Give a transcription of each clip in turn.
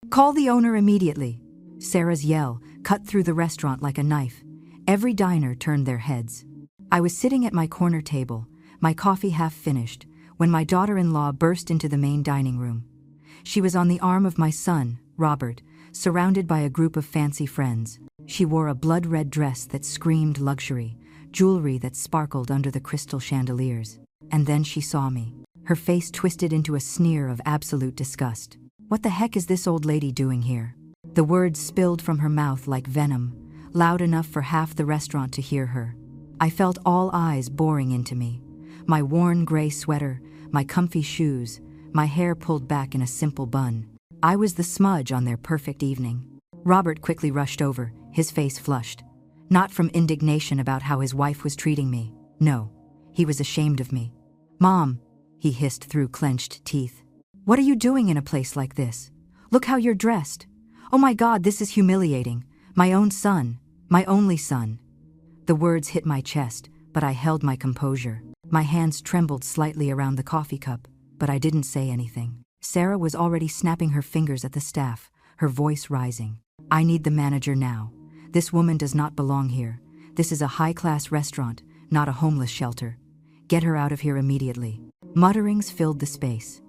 Call the owner immediately. Sarah's yell cut through the restaurant like a knife. Every diner turned their heads. I was sitting at my corner table, my coffee half finished, when my daughter-in-law burst into the main dining room. She was on the arm of my son, Robert, surrounded by a group of fancy friends. She wore a blood-red dress that screamed luxury, jewelry that sparkled under the crystal chandeliers. And then she saw me. Her face twisted into a sneer of absolute disgust. What the heck is this old lady doing here? The words spilled from her mouth like venom, loud enough for half the restaurant to hear her. I felt all eyes boring into me. My worn gray sweater, my comfy shoes, my hair pulled back in a simple bun. I was the smudge on their perfect evening. Robert quickly rushed over, his face flushed. Not from indignation about how his wife was treating me. No, he was ashamed of me. "Mom," he hissed through clenched teeth. "What are you doing in a place like this? Look how you're dressed. Oh my God, this is humiliating. My own son, my only son." The words hit my chest, but I held my composure. My hands trembled slightly around the coffee cup, but I didn't say anything. Sarah was already snapping her fingers at the staff, her voice rising. "I need the manager now. This woman does not belong here. This is a high-class restaurant, not a homeless shelter. Get her out of here immediately." Mutterings filled the space.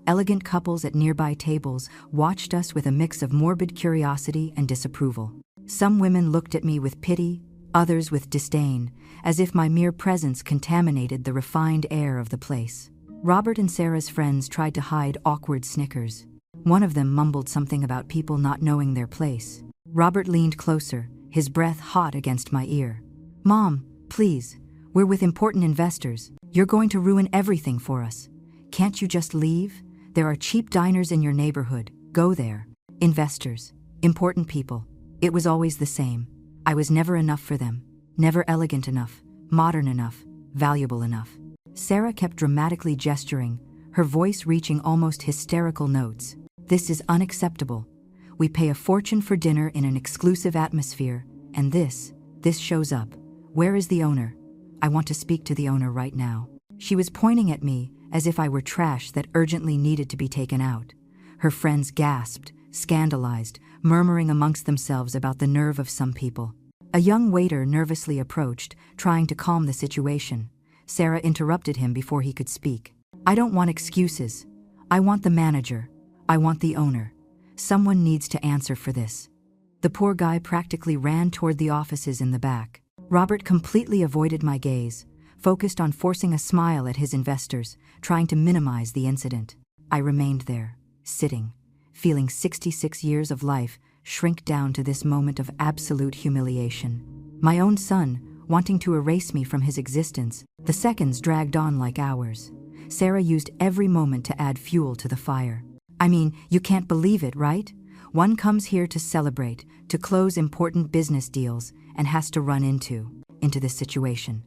Elegant couples at nearby tables watched us with a mix of morbid curiosity and disapproval. Some women looked at me with pity, others with disdain, as if my mere presence contaminated the refined air of the place. Robert and Sarah's friends tried to hide awkward snickers. One of them mumbled something about people not knowing their place. Robert leaned closer, his breath hot against my ear. "Mom, please, we're with important investors. You're going to ruin everything for us. Can't you just leave? There are cheap diners in your neighborhood. Go there." Investors, important people. It was always the same. I was never enough for them. Never elegant enough, modern enough, valuable enough. Sarah kept dramatically gesturing, her voice reaching almost hysterical notes. "This is unacceptable. We pay a fortune for dinner in an exclusive atmosphere, and this shows up. Where is the owner? I want to speak to the owner right now." She was pointing at me as if I were trash that urgently needed to be taken out. Her friends gasped, scandalized, murmuring amongst themselves about the nerve of some people. A young waiter nervously approached, trying to calm the situation. Sarah interrupted him before he could speak. "I don't want excuses. I want the manager. I want the owner. Someone needs to answer for this." The poor guy practically ran toward the offices in the back. Robert completely avoided my gaze, focused on forcing a smile at his investors, trying to minimize the incident. I remained there, sitting, feeling 66 years of life shrink down to this moment of absolute humiliation. My own son, wanting to erase me from his existence. The seconds dragged on like hours. Sarah used every moment to add fuel to the fire. "I mean, you can't believe it, right? One comes here to celebrate, to close important business deals, and has to run into this situation.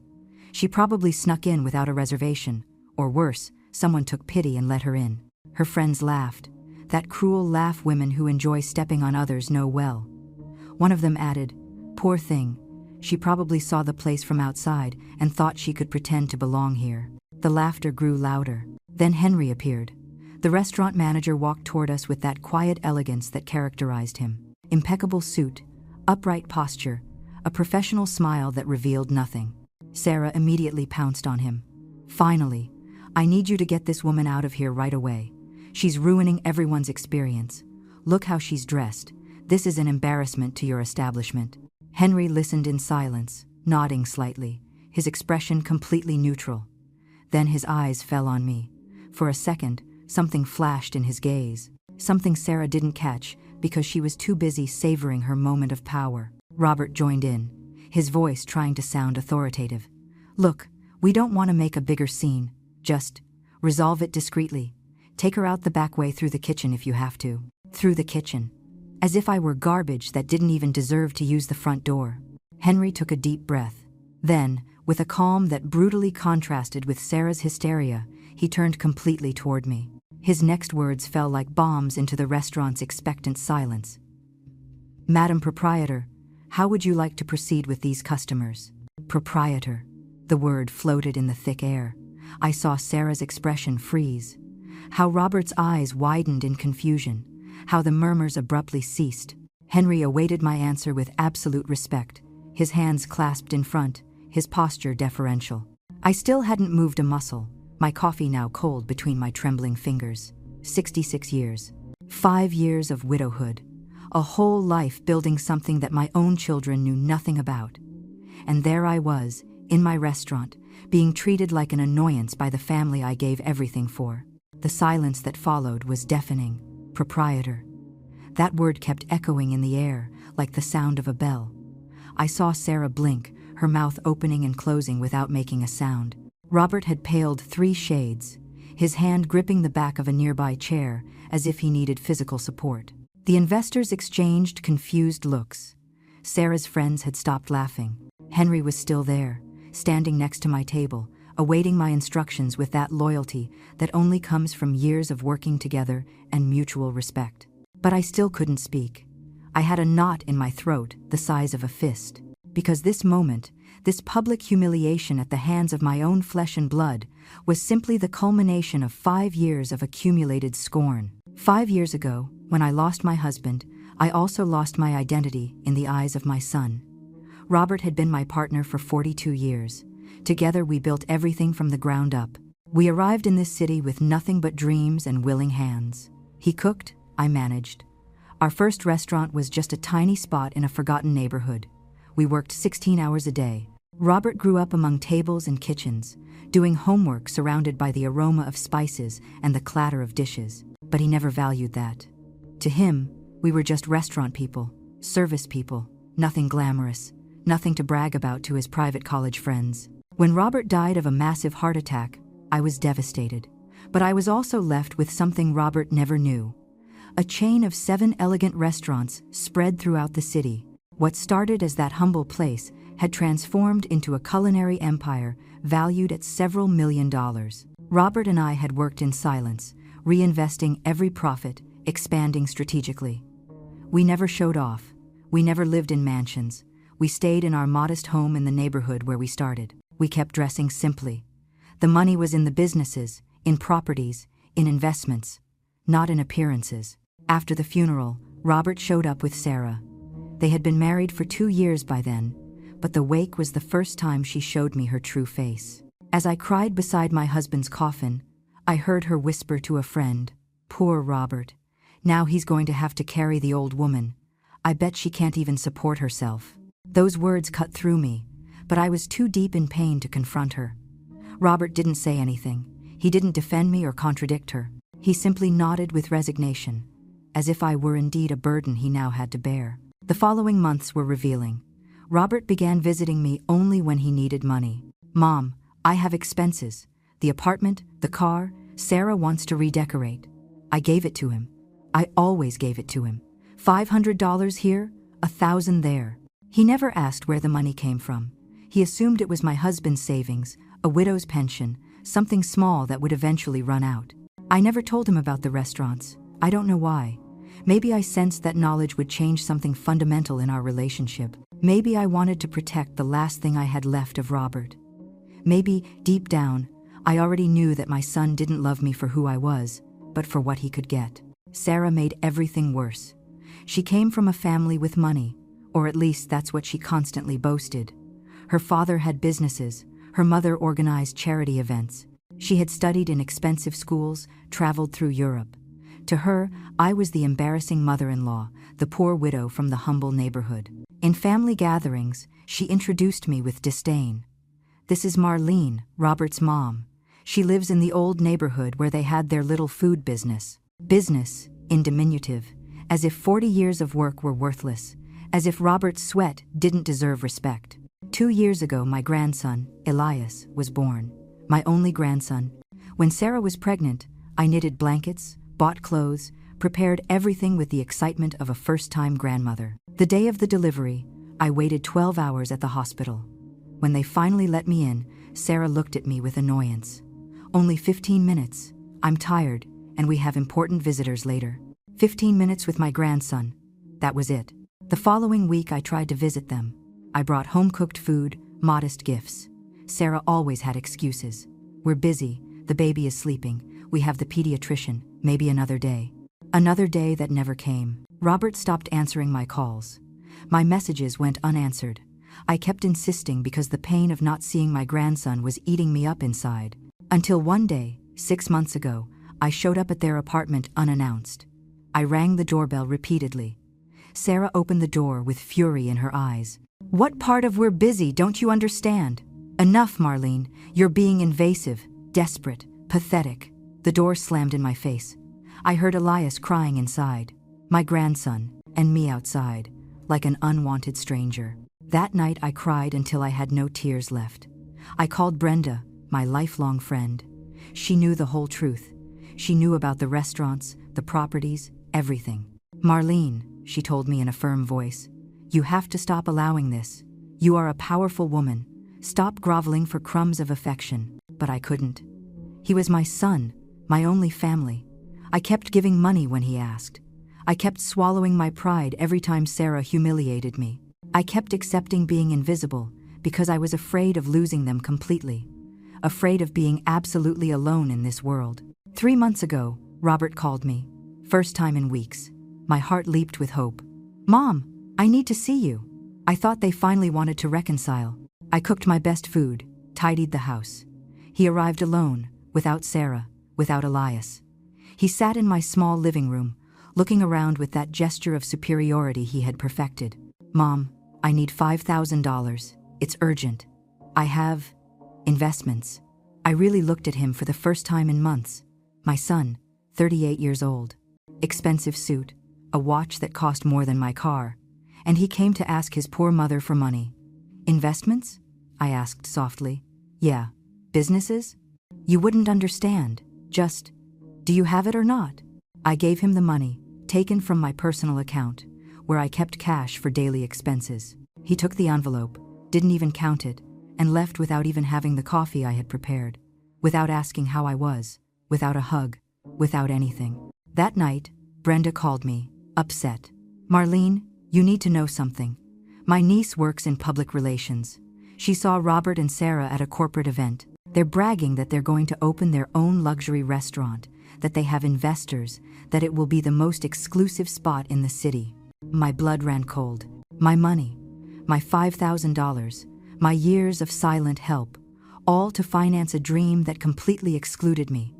She probably snuck in without a reservation, or worse, someone took pity and let her in." Her friends laughed, that cruel laugh women who enjoy stepping on others know well. One of them added, "Poor thing. She probably saw the place from outside and thought she could pretend to belong here." The laughter grew louder. Then Henry appeared. The restaurant manager walked toward us with that quiet elegance that characterized him. Impeccable suit, upright posture, a professional smile that revealed nothing. Sarah immediately pounced on him. "Finally, I need you to get this woman out of here right away. She's ruining everyone's experience. Look how she's dressed. This is an embarrassment to your establishment." Henry listened in silence, nodding slightly, his expression completely neutral. Then his eyes fell on me. For a second, something flashed in his gaze. Something Sarah didn't catch because she was too busy savoring her moment of power. Robert joined in, his voice trying to sound authoritative. "Look, we don't want to make a bigger scene. Just resolve it discreetly. Take her out the back way through the kitchen if you have to." Through the kitchen. As if I were garbage that didn't even deserve to use the front door. Henry took a deep breath. Then, with a calm that brutally contrasted with Sarah's hysteria, he turned completely toward me. His next words fell like bombs into the restaurant's expectant silence. "Madam Proprietor, how would you like to proceed with these customers?" Proprietor. The word floated in the thick air. I saw Sarah's expression freeze. How Robert's eyes widened in confusion. how the murmurs abruptly ceased. Henry awaited my answer with absolute respect, his hands clasped in front, his posture deferential. I still hadn't moved a muscle, my coffee now cold between my trembling fingers. 66 years. 5 years of widowhood. A whole life building something that my own children knew nothing about. And there I was, in my restaurant, being treated like an annoyance by the family I gave everything for. The silence that followed was deafening. Proprietor. That word kept echoing in the air, like the sound of a bell. I saw Sarah blink, her mouth opening and closing without making a sound. Robert had paled 3 shades, his hand gripping the back of a nearby chair, as if he needed physical support. The investors exchanged confused looks. Sarah's friends had stopped laughing. Henry was still there, standing next to my table, awaiting my instructions with that loyalty that only comes from years of working together and mutual respect. But I still couldn't speak. I had a knot in my throat the size of a fist, because this moment, this public humiliation at the hands of my own flesh and blood, was simply the culmination of 5 years of accumulated scorn. 5 years ago, when I lost my husband, I also lost my identity in the eyes of my son. Robert had been my partner for 42 years. Together we built everything from the ground up. We arrived in this city with nothing but dreams and willing hands. He cooked, I managed. Our first restaurant was just a tiny spot in a forgotten neighborhood. We worked 16 hours a day. Robert grew up among tables and kitchens, doing homework surrounded by the aroma of spices and the clatter of dishes. But he never valued that. To him, we were just restaurant people, service people, nothing glamorous, nothing to brag about to his private college friends. When Robert died of a massive heart attack, I was devastated. But I was also left with something Robert never knew. A chain of 7 elegant restaurants spread throughout the city. What started as that humble place had transformed into a culinary empire valued at several $1 million. Robert and I had worked in silence, reinvesting every profit, expanding strategically. We never showed off. We never lived in mansions. We stayed in our modest home in the neighborhood where we started. We kept dressing simply. The money was in the businesses, in properties, in investments, not in appearances. After the funeral, Robert showed up with Sarah. They had been married for 2 years by then, but the wake was the first time she showed me her true face. As I cried beside my husband's coffin, I heard her whisper to a friend, "Poor Robert. Now he's going to have to carry the old woman. I bet she can't even support herself." Those words cut through me, but I was too deep in pain to confront her. Robert didn't say anything. He didn't defend me or contradict her. He simply nodded with resignation, as if I were indeed a burden he now had to bear. The following months were revealing. Robert began visiting me only when he needed money. "Mom, I have expenses. The apartment, the car, Sarah wants to redecorate." I gave it to him. I always gave it to him. $500 here, 1,000 there. He never asked where the money came from. He assumed it was my husband's savings, a widow's pension, something small that would eventually run out. I never told him about the restaurants. I don't know why. Maybe I sensed that knowledge would change something fundamental in our relationship. Maybe I wanted to protect the last thing I had left of Robert. Maybe, deep down, I already knew that my son didn't love me for who I was, but for what he could get. Sarah made everything worse. She came from a family with money, or at least that's what she constantly boasted. Her father had businesses, her mother organized charity events. She had studied in expensive schools, traveled through Europe. To her, I was the embarrassing mother-in-law, the poor widow from the humble neighborhood. In family gatherings, she introduced me with disdain. "This is Marlene, Robert's mom. She lives in the old neighborhood where they had their little food business." Business, in diminutive, as if 40 years of work were worthless, as if Robert's sweat didn't deserve respect. 2 years ago, my grandson, Elias, was born. My only grandson. When Sarah was pregnant, I knitted blankets, bought clothes, prepared everything with the excitement of a first-time grandmother. The day of the delivery, I waited 12 hours at the hospital. When they finally let me in, Sarah looked at me with annoyance. "Only 15 minutes. I'm tired, and we have important visitors later." 15 minutes with my grandson. That was it. The following week I tried to visit them. I brought home-cooked food, modest gifts. Sarah always had excuses. "We're busy, the baby is sleeping, we have the pediatrician, maybe another day." Another day that never came. Robert stopped answering my calls. My messages went unanswered. I kept insisting because the pain of not seeing my grandson was eating me up inside. Until one day, 6 months ago, I showed up at their apartment unannounced. I rang the doorbell repeatedly. Sarah opened the door with fury in her eyes. "What part of we're busy don't you understand? Enough, Marlene. You're being invasive, desperate, pathetic." The door slammed in my face. I heard Elias crying inside, my grandson, and me outside, like an unwanted stranger. That night I cried until I had no tears left. I called Brenda, my lifelong friend. She knew the whole truth. She knew about the restaurants, the properties, everything. "Marlene," she told me in a firm voice, "you have to stop allowing this. You are a powerful woman. Stop groveling for crumbs of affection." But I couldn't. He was my son, my only family. I kept giving money when he asked. I kept swallowing my pride every time Sarah humiliated me. I kept accepting being invisible because I was afraid of losing them completely. Afraid of being absolutely alone in this world. 3 months ago, Robert called me. First time in weeks. My heart leaped with hope. "Mom, I need to see you." I thought they finally wanted to reconcile. I cooked my best food, tidied the house. He arrived alone, without Sarah, without Elias. He sat in my small living room, looking around with that gesture of superiority he had perfected. "Mom, I need $5,000. It's urgent. I have investments." I really looked at him for the first time in months. My son, 38 years old. Expensive suit, a watch that cost more than my car, and he came to ask his poor mother for money. "Investments?" I asked softly. "Yeah. Businesses?" "You wouldn't understand. Just, do you have it or not?" I gave him the money, taken from my personal account, where I kept cash for daily expenses. He took the envelope, didn't even count it, and left without even having the coffee I had prepared, without asking how I was, without a hug, without anything. That night, Brenda called me, upset. "Marlene, you need to know something. My niece works in public relations. She saw Robert and Sarah at a corporate event. They're bragging that they're going to open their own luxury restaurant, that they have investors, that it will be the most exclusive spot in the city." My blood ran cold. My money, my $5,000, my years of silent help, all to finance a dream that completely excluded me.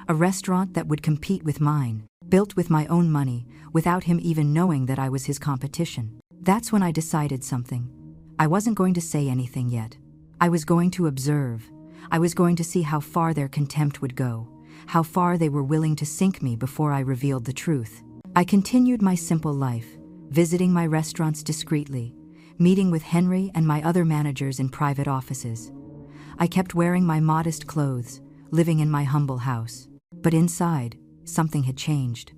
A restaurant that would compete with mine, built with my own money, without him even knowing that I was his competition. That's when I decided something. I wasn't going to say anything yet. I was going to observe. I was going to see how far their contempt would go, how far they were willing to sink me before I revealed the truth. I continued my simple life, visiting my restaurants discreetly, meeting with Henry and my other managers in private offices. I kept wearing my modest clothes, living in my humble house. But inside, something had changed.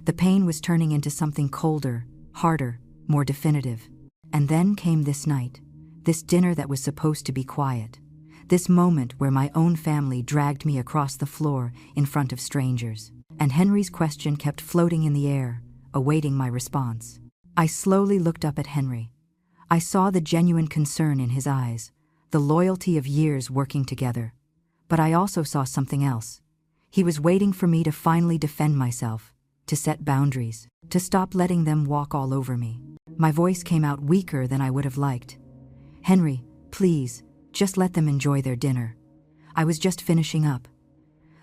The pain was turning into something colder, harder, more definitive. And then came this night, this dinner that was supposed to be quiet, this moment where my own family dragged me across the floor in front of strangers. And Henry's question kept floating in the air, awaiting my response. I slowly looked up at Henry. I saw the genuine concern in his eyes, the loyalty of years working together. But I also saw something else. He was waiting for me to finally defend myself, to set boundaries, to stop letting them walk all over me. My voice came out weaker than I would have liked. "Henry, please, just let them enjoy their dinner. I was just finishing up."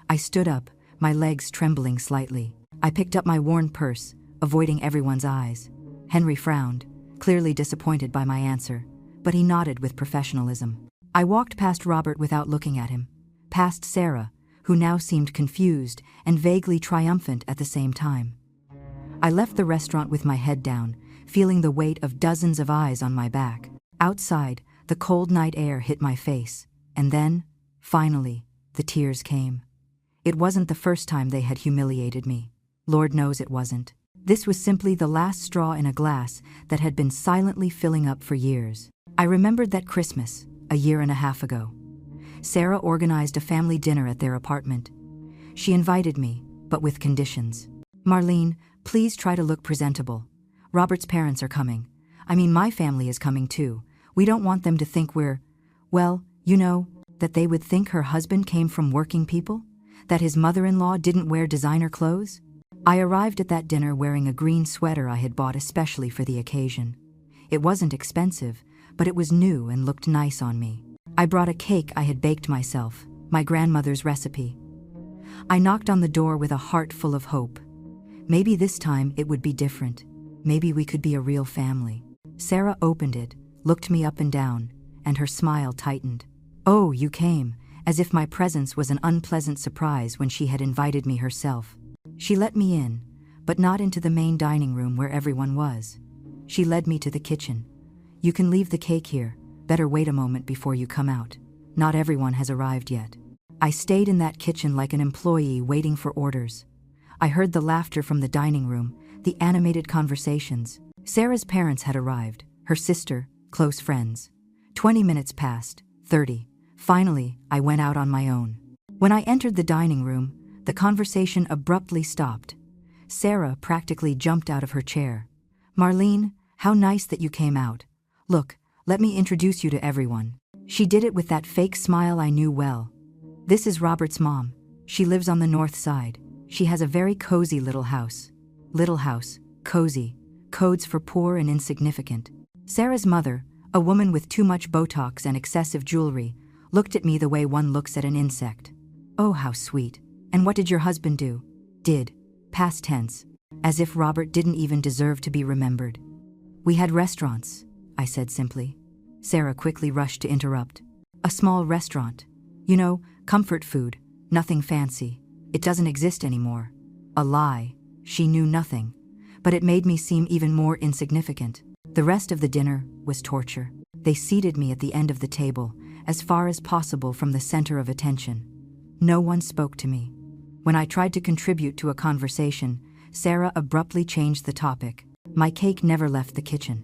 I stood up, my legs trembling slightly. I picked up my worn purse, avoiding everyone's eyes. Henry frowned, clearly disappointed by my answer, but he nodded with professionalism. I walked past Robert without looking at him, past Sarah, who now seemed confused and vaguely triumphant at the same time. I left the restaurant with my head down, feeling the weight of dozens of eyes on my back. Outside, the cold night air hit my face, and then, finally, the tears came. It wasn't the first time they had humiliated me. Lord knows it wasn't. This was simply the last straw in a glass that had been silently filling up for years. I remembered that Christmas, a year and a half ago. Sarah organized a family dinner at their apartment. She invited me, but with conditions. "Marlene, please try to look presentable. Robert's parents are coming. I mean, my family is coming too. We don't want them to think we're, well, you know, that they would think her husband came from working people? That his mother-in-law didn't wear designer clothes? I arrived at that dinner wearing a green sweater I had bought especially for the occasion. It wasn't expensive, but it was new and looked nice on me. I brought a cake I had baked myself, my grandmother's recipe. I knocked on the door with a heart full of hope. Maybe this time it would be different. Maybe we could be a real family. Sarah opened it, looked me up and down, and her smile tightened. "Oh, you came," as if my presence was an unpleasant surprise when she had invited me herself. She let me in, but not into the main dining room where everyone was. She led me to the kitchen. "You can leave the cake here. Better wait a moment before you come out. Not everyone has arrived yet." I stayed in that kitchen like an employee waiting for orders. I heard the laughter from the dining room, the animated conversations. Sarah's parents had arrived, her sister, close friends. 20 minutes passed, 30. Finally, I went out on my own. When I entered the dining room, the conversation abruptly stopped. Sarah practically jumped out of her chair. "Marlene, how nice that you came out. Look, let me introduce you to everyone." She did it with that fake smile I knew well. "This is Robert's mom. She lives on the north side. She has a very cozy little house. Little house, cozy, codes for poor and insignificant." Sarah's mother, a woman with too much Botox and excessive jewelry, looked at me the way one looks at an insect. "Oh, how sweet. And what did your husband do?" "Did." Past tense, as if Robert didn't even deserve to be remembered. "We had restaurants," I said simply. Sarah quickly rushed to interrupt. "A small restaurant. You know, comfort food, nothing fancy. It doesn't exist anymore." A lie. She knew nothing. But it made me seem even more insignificant. The rest of the dinner was torture. They seated me at the end of the table, as far as possible from the center of attention. No one spoke to me. When I tried to contribute to a conversation, Sarah abruptly changed the topic. My cake never left the kitchen.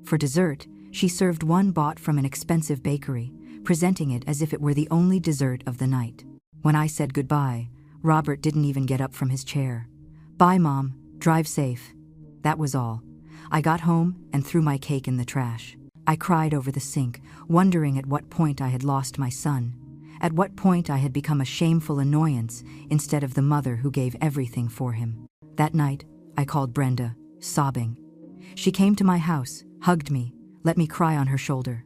For dessert, she served one bought from an expensive bakery, presenting it as if it were the only dessert of the night. When I said goodbye, Robert didn't even get up from his chair. "Bye, Mom. Drive safe." That was all. I got home and threw my cake in the trash. I cried over the sink, wondering at what point I had lost my son. At what point I had become a shameful annoyance instead of the mother who gave everything for him. That night, I called Brenda, sobbing. She came to my house, hugged me, let me cry on her shoulder.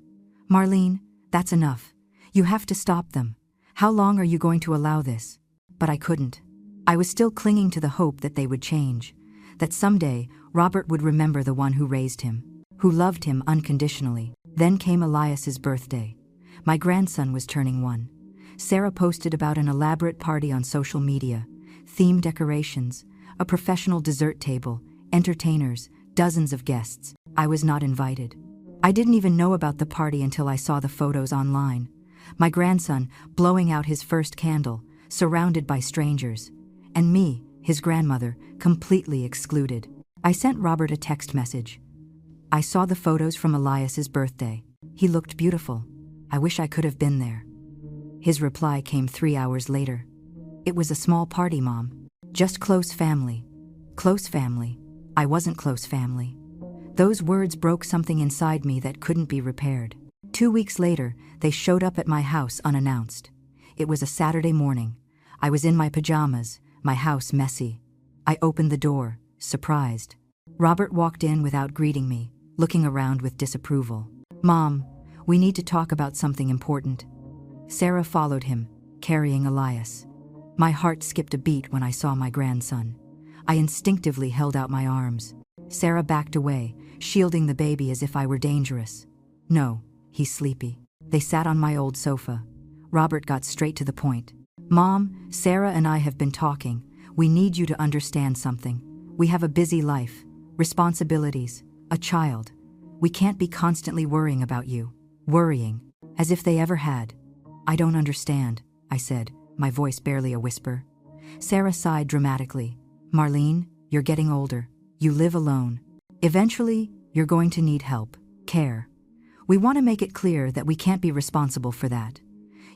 "Marlene, that's enough. You have to stop them. How long are you going to allow this?" But I couldn't. I was still clinging to the hope that they would change, that someday Robert would remember the one who raised him, who loved him unconditionally. Then came Elias's birthday. My grandson was turning 1. Sarah posted about an elaborate party on social media, themed decorations, a professional dessert table, entertainers, dozens of guests. I was not invited. I didn't even know about the party until I saw the photos online. My grandson blowing out his first candle, surrounded by strangers, and me, his grandmother, completely excluded. I sent Robert a text message. "I saw the photos from Elias's birthday. He looked beautiful. I wish I could have been there." His reply came 3 hours later. "It was a small party, Mom. Just close family." Close family. I wasn't close family. Those words broke something inside me that couldn't be repaired. 2 weeks later, they showed up at my house unannounced. It was a Saturday morning. I was in my pajamas, my house messy. I opened the door, surprised. Robert walked in without greeting me, looking around with disapproval. "Mom, we need to talk about something important." Sarah followed him, carrying Elias. My heart skipped a beat when I saw my grandson. I instinctively held out my arms. Sarah backed away, shielding the baby as if I were dangerous. "No, he's sleepy." They sat on my old sofa. Robert got straight to the point. "Mom, Sarah and I have been talking. We need you to understand something. We have a busy life, responsibilities, a child. We can't be constantly worrying about you." Worrying, as if they ever had. "I don't understand," I said, my voice barely a whisper. Sarah sighed dramatically. "Marlene, you're getting older. You live alone. Eventually, you're going to need help, care. We want to make it clear that we can't be responsible for that.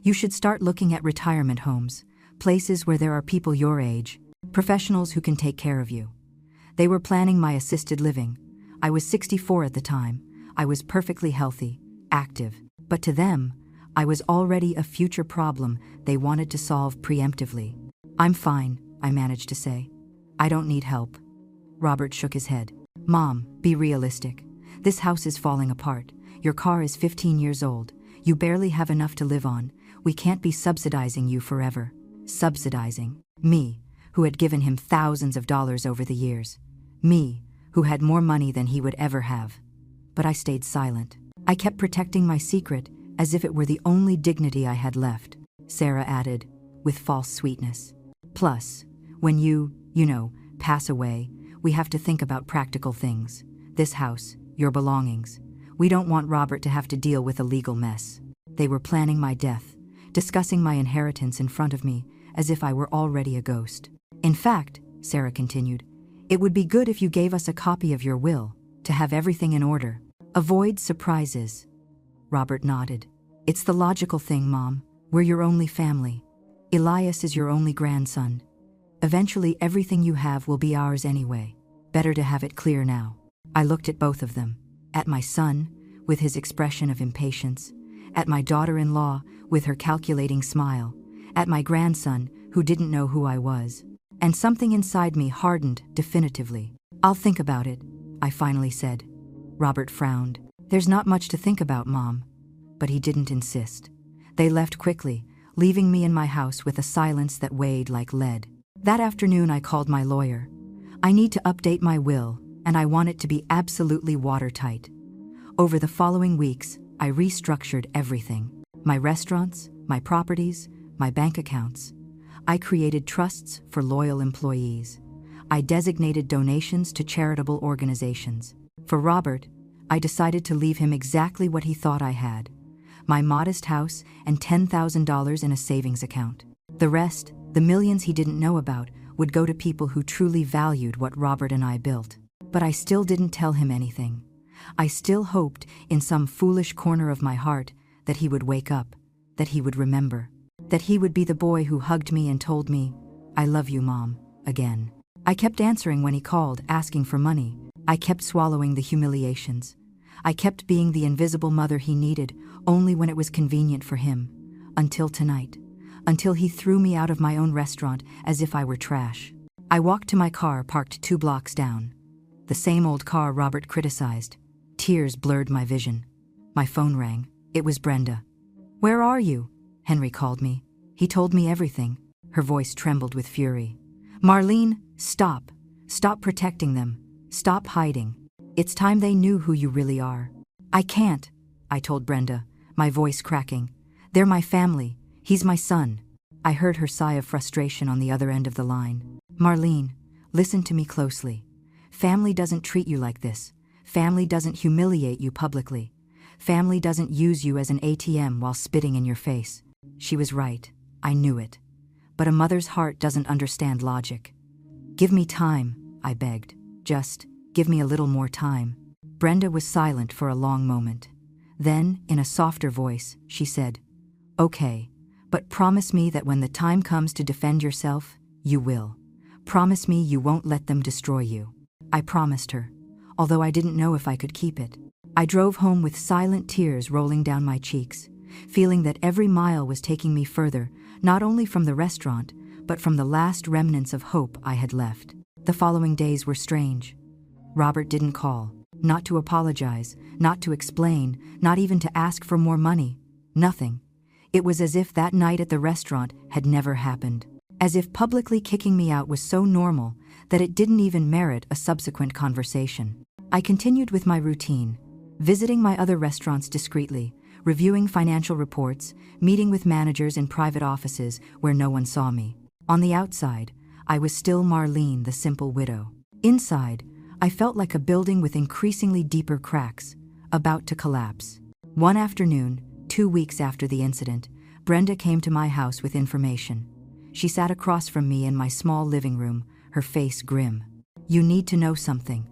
You should start looking at retirement homes, places where there are people your age, professionals who can take care of you." They were planning my assisted living. I was 64 at the time. I was perfectly healthy, active. But to them, I was already a future problem they wanted to solve preemptively. "I'm fine," I managed to say. I don't need help. Robert shook his head. Mom, be realistic. This house is falling apart. Your car is 15 years old. You barely have enough to live on. We can't be subsidizing you forever. Subsidizing me, who had given him thousands of dollars over the years. Me, who had more money than he would ever have. But I stayed silent. I kept protecting my secret as if it were the only dignity I had left. Sarah added, with false sweetness. Plus, when you pass away, we have to think about practical things. This house, your belongings. We don't want Robert to have to deal with a legal mess. They were planning my death, discussing my inheritance in front of me as if I were already a ghost. In fact, Sarah continued, it would be good if you gave us a copy of your will, to have everything in order. Avoid surprises. Robert nodded. It's the logical thing, Mom. We're your only family. Elias is your only grandson. Eventually everything you have will be ours anyway. Better to have it clear now. I looked at both of them. At my son, with his expression of impatience. At my daughter-in-law, with her calculating smile. At my grandson, who didn't know who I was. And something inside me hardened definitively. I'll think about it, I finally said. Robert frowned. There's not much to think about, Mom. But he didn't insist. They left quickly, leaving me in my house with a silence that weighed like lead. That afternoon I called my lawyer. I need to update my will, and I want it to be absolutely watertight. Over the following weeks, I restructured everything. My restaurants, my properties, my bank accounts. I created trusts for loyal employees. I designated donations to charitable organizations. For Robert, I decided to leave him exactly what he thought I had. My modest house and $10,000 in a savings account. The rest, the millions he didn't know about, would go to people who truly valued what Robert and I built. But I still didn't tell him anything. I still hoped, in some foolish corner of my heart, that he would wake up, that he would remember, that he would be the boy who hugged me and told me, I love you, Mom, again. I kept answering when he called, asking for money. I kept swallowing the humiliations. I kept being the invisible mother he needed, only when it was convenient for him. Until tonight. Until he threw me out of my own restaurant as if I were trash. I walked to my car parked 2 blocks down. The same old car Robert criticized. Tears blurred my vision. My phone rang. It was Brenda. Where are you? Henry called me. He told me everything. Her voice trembled with fury. Marlene, stop. Stop protecting them. Stop hiding. It's time they knew who you really are. I can't, I told Brenda, my voice cracking. They're my family. He's my son. I heard her sigh of frustration on the other end of the line. Marlene, listen to me closely. Family doesn't treat you like this. Family doesn't humiliate you publicly. Family doesn't use you as an ATM while spitting in your face. She was right. I knew it. But a mother's heart doesn't understand logic. Give me time, I begged. Just give me a little more time. Brenda was silent for a long moment. Then, in a softer voice, she said, Okay, but promise me that when the time comes to defend yourself, you will. Promise me you won't let them destroy you. I promised her, although I didn't know if I could keep it. I drove home with silent tears rolling down my cheeks, feeling that every mile was taking me further, not only from the restaurant, but from the last remnants of hope I had left. The following days were strange. Robert didn't call, not to apologize, not to explain, not even to ask for more money. Nothing. It was as if that night at the restaurant had never happened. As if publicly kicking me out was so normal that it didn't even merit a subsequent conversation. I continued with my routine, visiting my other restaurants discreetly, reviewing financial reports, meeting with managers in private offices where no one saw me. On the outside, I was still Marlene, the simple widow. Inside, I felt like a building with increasingly deeper cracks, about to collapse. One afternoon, 2 weeks after the incident, Brenda came to my house with information. She sat across from me in my small living room, her face grim. You need to know something.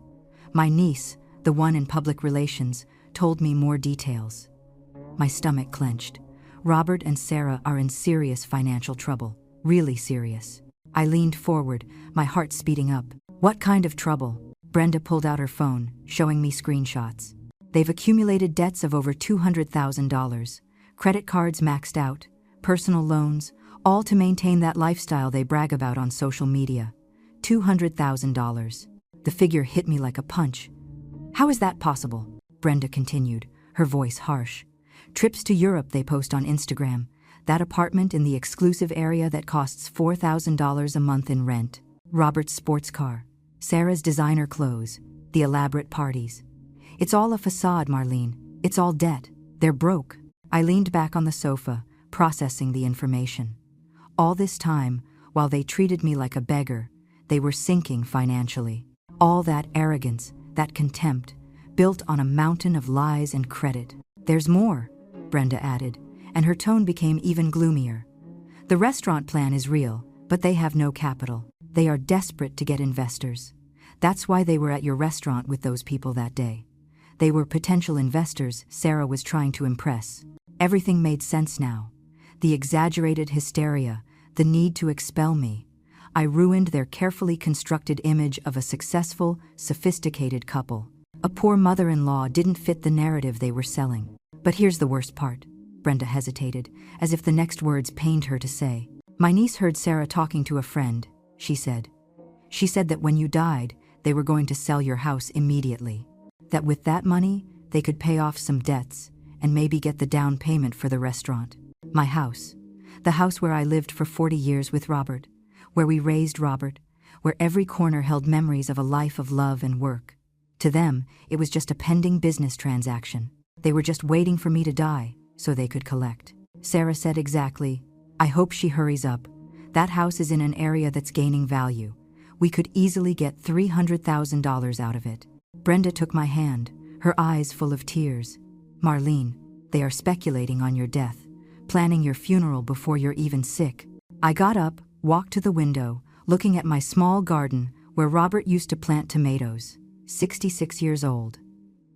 My niece, the one in public relations, told me more details. My stomach clenched. Robert and Sarah are in serious financial trouble. Really serious. I leaned forward, my heart speeding up. What kind of trouble? Brenda pulled out her phone, showing me screenshots. They've accumulated debts of over $200,000. Credit cards maxed out, personal loans, all to maintain that lifestyle they brag about on social media. $200,000. The figure hit me like a punch. How is that possible? Brenda continued, her voice harsh. Trips to Europe they post on Instagram. That apartment in the exclusive area that costs $4,000 a month in rent. Robert's sports car. Sarah's designer clothes. The elaborate parties. It's all a facade, Marlene. It's all debt. They're broke. I leaned back on the sofa, processing the information. All this time, while they treated me like a beggar, they were sinking financially. All that arrogance, that contempt, built on a mountain of lies and credit. There's more, Brenda added, and her tone became even gloomier. The restaurant plan is real, but they have no capital. They are desperate to get investors. That's why they were at your restaurant with those people that day. They were potential investors Sarah was trying to impress. Everything made sense now. The exaggerated hysteria, the need to expel me. I ruined their carefully constructed image of a successful, sophisticated couple. A poor mother-in-law didn't fit the narrative they were selling. But here's the worst part. Brenda hesitated, as if the next words pained her to say. My niece heard Sarah talking to a friend, she said. She said that when you died, they were going to sell your house immediately. That with that money, they could pay off some debts and maybe get the down payment for the restaurant. My house. The house where I lived for 40 years with Robert, where we raised Robert, where every corner held memories of a life of love and work. To them, it was just a pending business transaction. They were just waiting for me to die so they could collect. Sarah said exactly, I hope she hurries up. That house is in an area that's gaining value. We could easily get $300,000 out of it. Brenda took my hand, her eyes full of tears. Marlene, they are speculating on your death, planning your funeral before you're even sick. I got up, walked to the window, looking at my small garden where Robert used to plant tomatoes, 66 years old.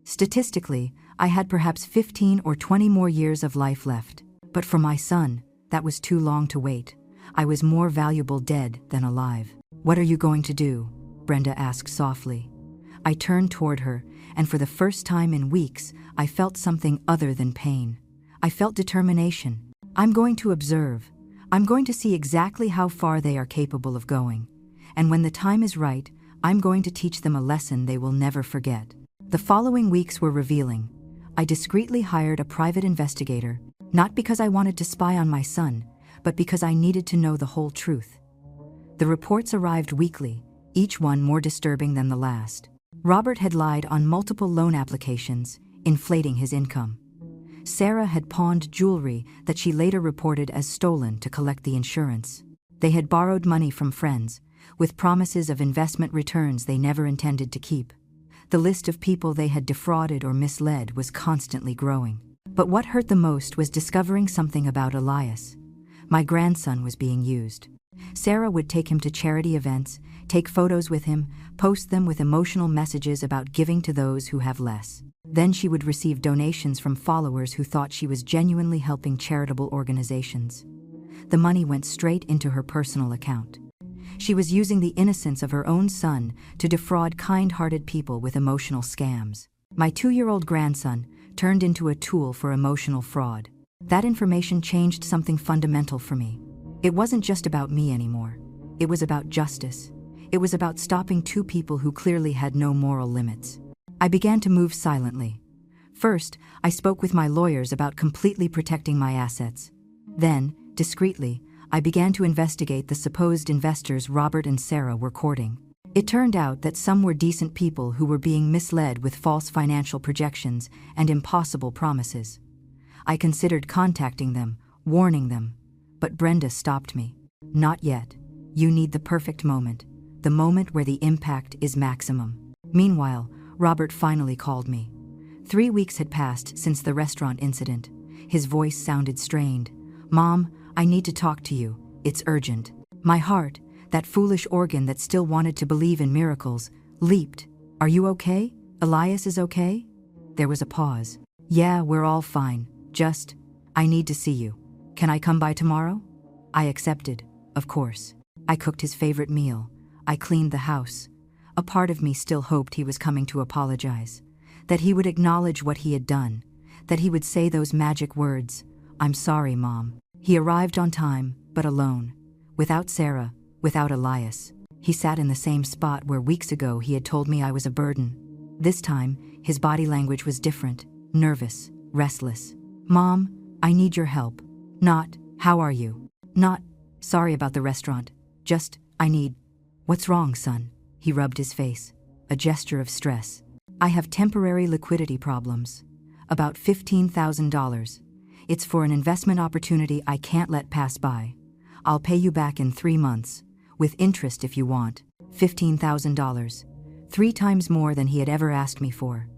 Statistically, I had perhaps 15 or 20 more years of life left. But for my son, that was too long to wait. I was more valuable dead than alive. What are you going to do? Brenda asked softly. I turned toward her, and for the first time in weeks, I felt something other than pain. I felt determination. I'm going to observe. I'm going to see exactly how far they are capable of going. And when the time is right, I'm going to teach them a lesson they will never forget. The following weeks were revealing. I discreetly hired a private investigator, not because I wanted to spy on my son, but because I needed to know the whole truth. The reports arrived weekly, each one more disturbing than the last. Robert had lied on multiple loan applications, inflating his income. Sarah had pawned jewelry that she later reported as stolen to collect the insurance. They had borrowed money from friends, with promises of investment returns they never intended to keep. The list of people they had defrauded or misled was constantly growing. But what hurt the most was discovering something about Elias. My grandson was being used. Sarah would take him to charity events, take photos with him, post them with emotional messages about giving to those who have less. Then she would receive donations from followers who thought she was genuinely helping charitable organizations. The money went straight into her personal account. She was using the innocence of her own son to defraud kind-hearted people with emotional scams. My 2-year-old grandson turned into a tool for emotional fraud. That information changed something fundamental for me. It wasn't just about me anymore. It was about justice. It was about stopping two people who clearly had no moral limits. I began to move silently. First, I spoke with my lawyers about completely protecting my assets. Then, discreetly, I began to investigate the supposed investors Robert and Sarah were courting. It turned out that some were decent people who were being misled with false financial projections and impossible promises. I considered contacting them, warning them, but Brenda stopped me. Not yet. You need the perfect moment, the moment where the impact is maximum. Meanwhile, Robert finally called me. 3 weeks had passed since the restaurant incident. His voice sounded strained. Mom, I need to talk to you. It's urgent. My heart, that foolish organ that still wanted to believe in miracles, leaped. Are you okay? Elias is okay? There was a pause. Yeah, we're all fine. Just, I need to see you. Can I come by tomorrow? I accepted, of course. I cooked his favorite meal. I cleaned the house. A part of me still hoped he was coming to apologize, that he would acknowledge what he had done, that he would say those magic words, I'm sorry, Mom. He arrived on time, but alone, without Sarah, without Elias. He sat in the same spot where weeks ago he had told me I was a burden. This time, his body language was different, nervous, restless. "Mom, I need your help. Not, how are you? Not, sorry about the restaurant. Just, I need." "What's wrong, son?" He rubbed his face, a gesture of stress. "I have temporary liquidity problems. About $15,000. It's for an investment opportunity I can't let pass by. I'll pay you back in 3 months, with interest if you want." $15,000. 3 times more than he had ever asked me for.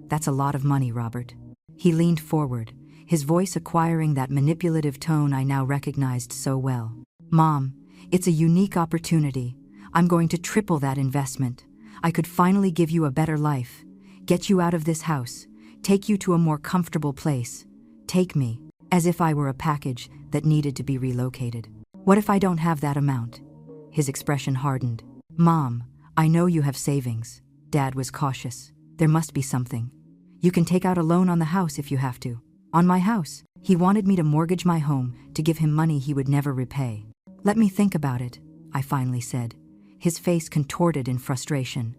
"That's a lot of money, Robert." He leaned forward, his voice acquiring that manipulative tone I now recognized so well. "Mom, it's a unique opportunity. I'm going to triple that investment. I could finally give you a better life, get you out of this house, take you to a more comfortable place. Take me, as if I were a package that needed to be relocated. What if I don't have that amount?" His expression hardened. "Mom, I know you have savings." Dad was cautious. "There must be something. You can take out a loan on the house if you have to." "On my house?" He wanted me to mortgage my home to give him money he would never repay. "Let me think about it," I finally said, his face contorted in frustration.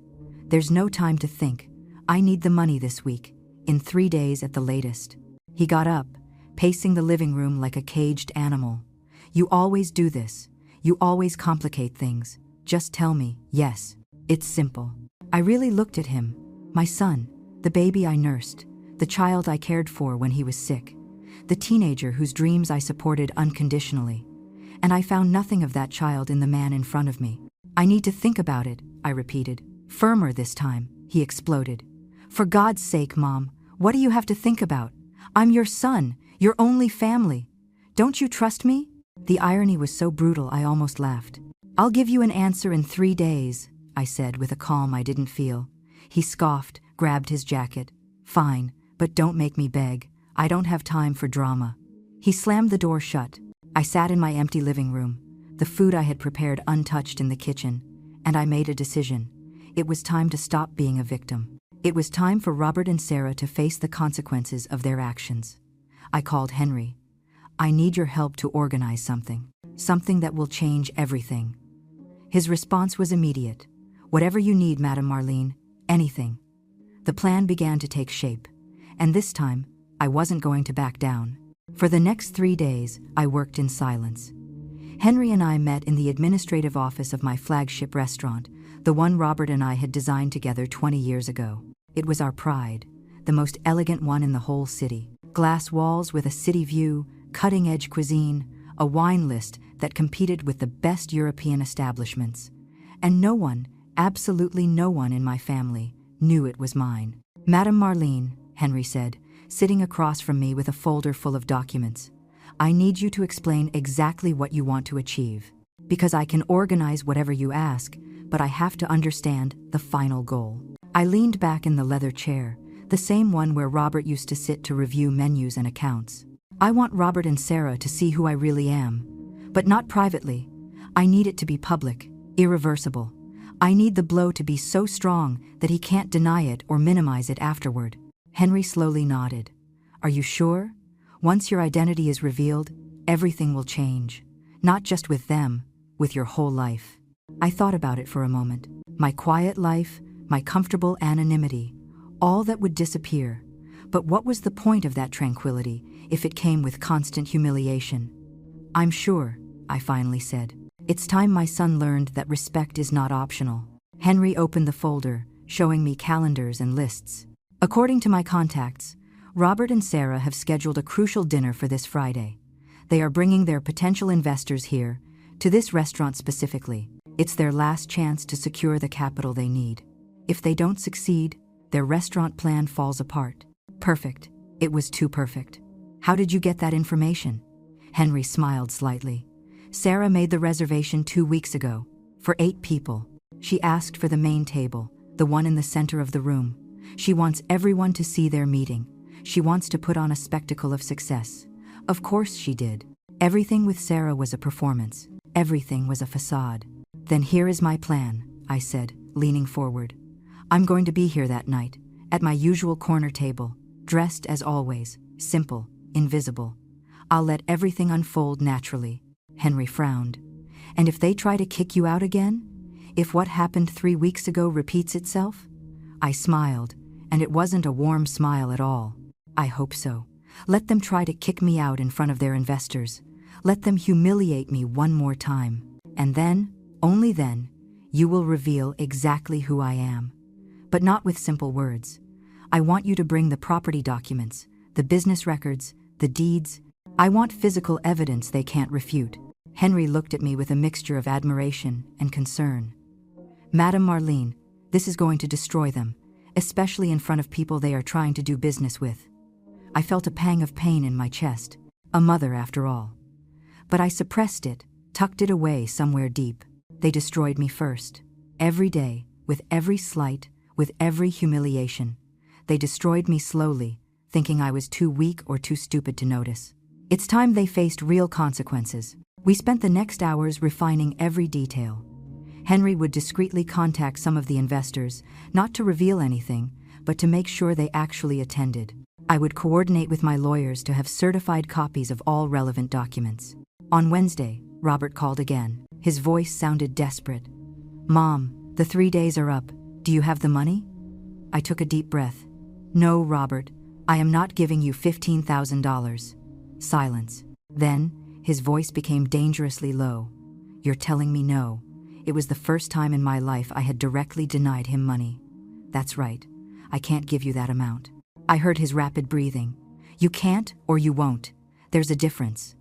"There's no time to think. I need the money this week, in 3 days at the latest." He got up, pacing the living room like a caged animal. "You always do this. You always complicate things. Just tell me, yes. It's simple." I really looked at him. My son, the baby I nursed, the child I cared for when he was sick, the teenager whose dreams I supported unconditionally. And I found nothing of that child in the man in front of me. "I need to think about it," I repeated. Firmer this time, he exploded. "For God's sake, Mom, what do you have to think about? I'm your son, your only family. Don't you trust me?" The irony was so brutal I almost laughed. "I'll give you an answer in 3 days, I said with a calm I didn't feel. He scoffed, grabbed his jacket. "Fine, but don't make me beg. I don't have time for drama." He slammed the door shut. I sat in my empty living room, the food I had prepared untouched in the kitchen, and I made a decision. It was time to stop being a victim. It was time for Robert and Sarah to face the consequences of their actions. I called Henry. "I need your help to organize something. Something that will change everything." His response was immediate. "Whatever you need, Madame Marlene, anything." The plan began to take shape, and this time, I wasn't going to back down. For the next 3 days, I worked in silence. Henry and I met in the administrative office of my flagship restaurant, the one Robert and I had designed together 20 years ago. It was our pride, the most elegant one in the whole city. Glass walls with a city view, cutting-edge cuisine, a wine list that competed with the best European establishments. And no one, absolutely no one in my family, knew it was mine. "Madame Marlene," Henry said, sitting across from me with a folder full of documents, "I need you to explain exactly what you want to achieve. Because I can organize whatever you ask, but I have to understand the final goal." I leaned back in the leather chair, the same one where Robert used to sit to review menus and accounts. "I want Robert and Sarah to see who I really am, but not privately. I need it to be public, irreversible. I need the blow to be so strong that he can't deny it or minimize it afterward." Henry slowly nodded. "Are you sure? Once your identity is revealed, everything will change. Not just with them, with your whole life." I thought about it for a moment. My quiet life, my comfortable anonymity, all that would disappear. But what was the point of that tranquility if it came with constant humiliation? "I'm sure," I finally said. "It's time my son learned that respect is not optional." Henry opened the folder, showing me calendars and lists. "According to my contacts, Robert and Sarah have scheduled a crucial dinner for this Friday. They are bringing their potential investors here, to this restaurant specifically. It's their last chance to secure the capital they need. If they don't succeed, their restaurant plan falls apart." Perfect. It was too perfect. "How did you get that information?" Henry smiled slightly. "Sarah made the reservation 2 weeks ago, for 8 people. She asked for the main table, the one in the center of the room. She wants everyone to see their meeting. She wants to put on a spectacle of success. Of course she did. Everything with Sarah was a performance. Everything was a facade." "Then here is my plan," I said, leaning forward. "I'm going to be here that night, at my usual corner table, dressed as always, simple, invisible. I'll let everything unfold naturally." Henry frowned. "And if they try to kick you out again? If what happened 3 weeks ago repeats itself? I smiled, and it wasn't a warm smile at all. I hope so. Let them try to kick me out in front of their investors. Let them humiliate me one more time. And then, only then, you will reveal exactly who I am. But not with simple words. I want you to bring the property documents, the business records, the deeds. I want physical evidence they can't refute. Henry looked at me with a mixture of admiration and concern. Madame Marlene, this is going to destroy them, especially in front of people they are trying to do business with. I felt a pang of pain in my chest, a mother after all. But I suppressed it, tucked it away somewhere deep. They destroyed me first. Every day, with every slight, with every humiliation. They destroyed me slowly, thinking I was too weak or too stupid to notice. It's time they faced real consequences. We spent the next hours refining every detail. Henry would discreetly contact some of the investors, not to reveal anything, but to make sure they actually attended. I would coordinate with my lawyers to have certified copies of all relevant documents. On Wednesday, Robert called again. His voice sounded desperate. "Mom, the 3 days are up. Do you have the money?" I took a deep breath. "No, Robert, I am not giving you $15,000. Silence. Then, his voice became dangerously low. "You're telling me no." It was the first time in my life I had directly denied him money. "That's right. I can't give you that amount." I heard his rapid breathing. "You can't or you won't. There's a difference."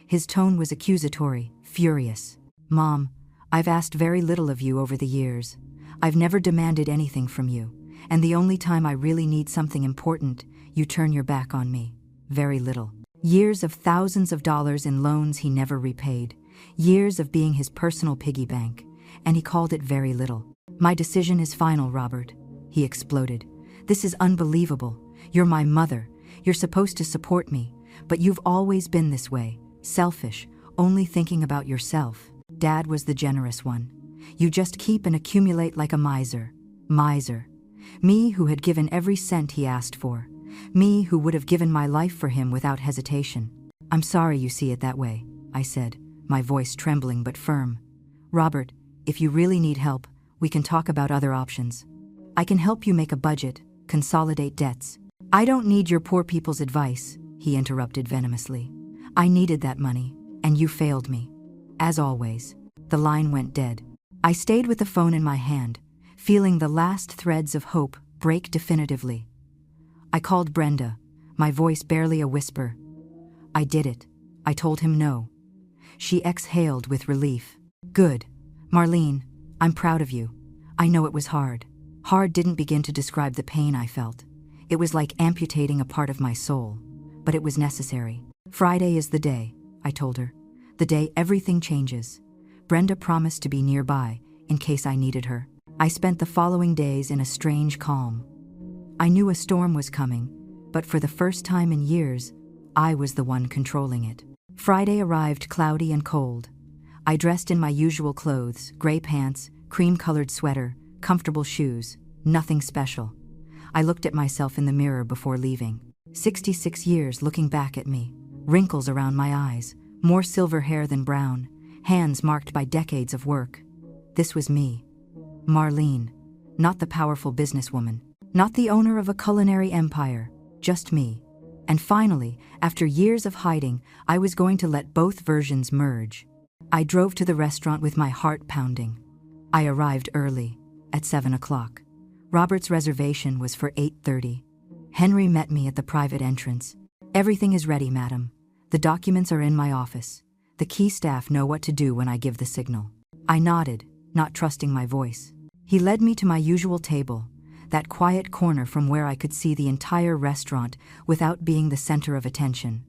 His tone was accusatory, furious. "Mom, I've asked very little of you over the years. I've never demanded anything from you. And the only time I really need something important, you turn your back on me. Very little. Years of thousands of dollars in loans he never repaid. Years of being his personal piggy bank. And he called it very little. My decision is final, Robert." He exploded. "This is unbelievable. You're my mother. You're supposed to support me. But you've always been this way. Selfish, only thinking about yourself. Dad was the generous one. You just keep and accumulate like a miser. Miser. Me who had given every cent he asked for. Me who would have given my life for him without hesitation. I'm sorry you see it that way," I said, my voice trembling but firm. "Robert, if you really need help, we can talk about other options. I can help you make a budget, consolidate debts." "I don't need your poor people's advice," he interrupted venomously. "I needed that money, and you failed me." As always, the line went dead. I stayed with the phone in my hand, feeling the last threads of hope break definitively. I called Brenda, my voice barely a whisper. "I did it. I told him no." She exhaled with relief. "Good. Marlene, I'm proud of you. I know it was hard. Hard didn't begin to describe the pain I felt. It was like amputating a part of my soul. But it was necessary. Friday is the day," I told her. "The day everything changes." Brenda promised to be nearby, in case I needed her. I spent the following days in a strange calm. I knew a storm was coming, but for the first time in years, I was the one controlling it. Friday arrived cloudy and cold. I dressed in my usual clothes, gray pants, cream-colored sweater, comfortable shoes, nothing special. I looked at myself in the mirror before leaving. 66 years looking back at me, wrinkles around my eyes, more silver hair than brown, hands marked by decades of work. This was me. Marlene, not the powerful businesswoman, not the owner of a culinary empire, just me. And finally, after years of hiding, I was going to let both versions merge. I drove to the restaurant with my heart pounding. I arrived early, at 7 o'clock. Robert's reservation was for 8:30. Henry met me at the private entrance. "Everything is ready, madam. The documents are in my office. The key staff know what to do when I give the signal." I nodded, not trusting my voice. He led me to my usual table, that quiet corner from where I could see the entire restaurant without being the center of attention.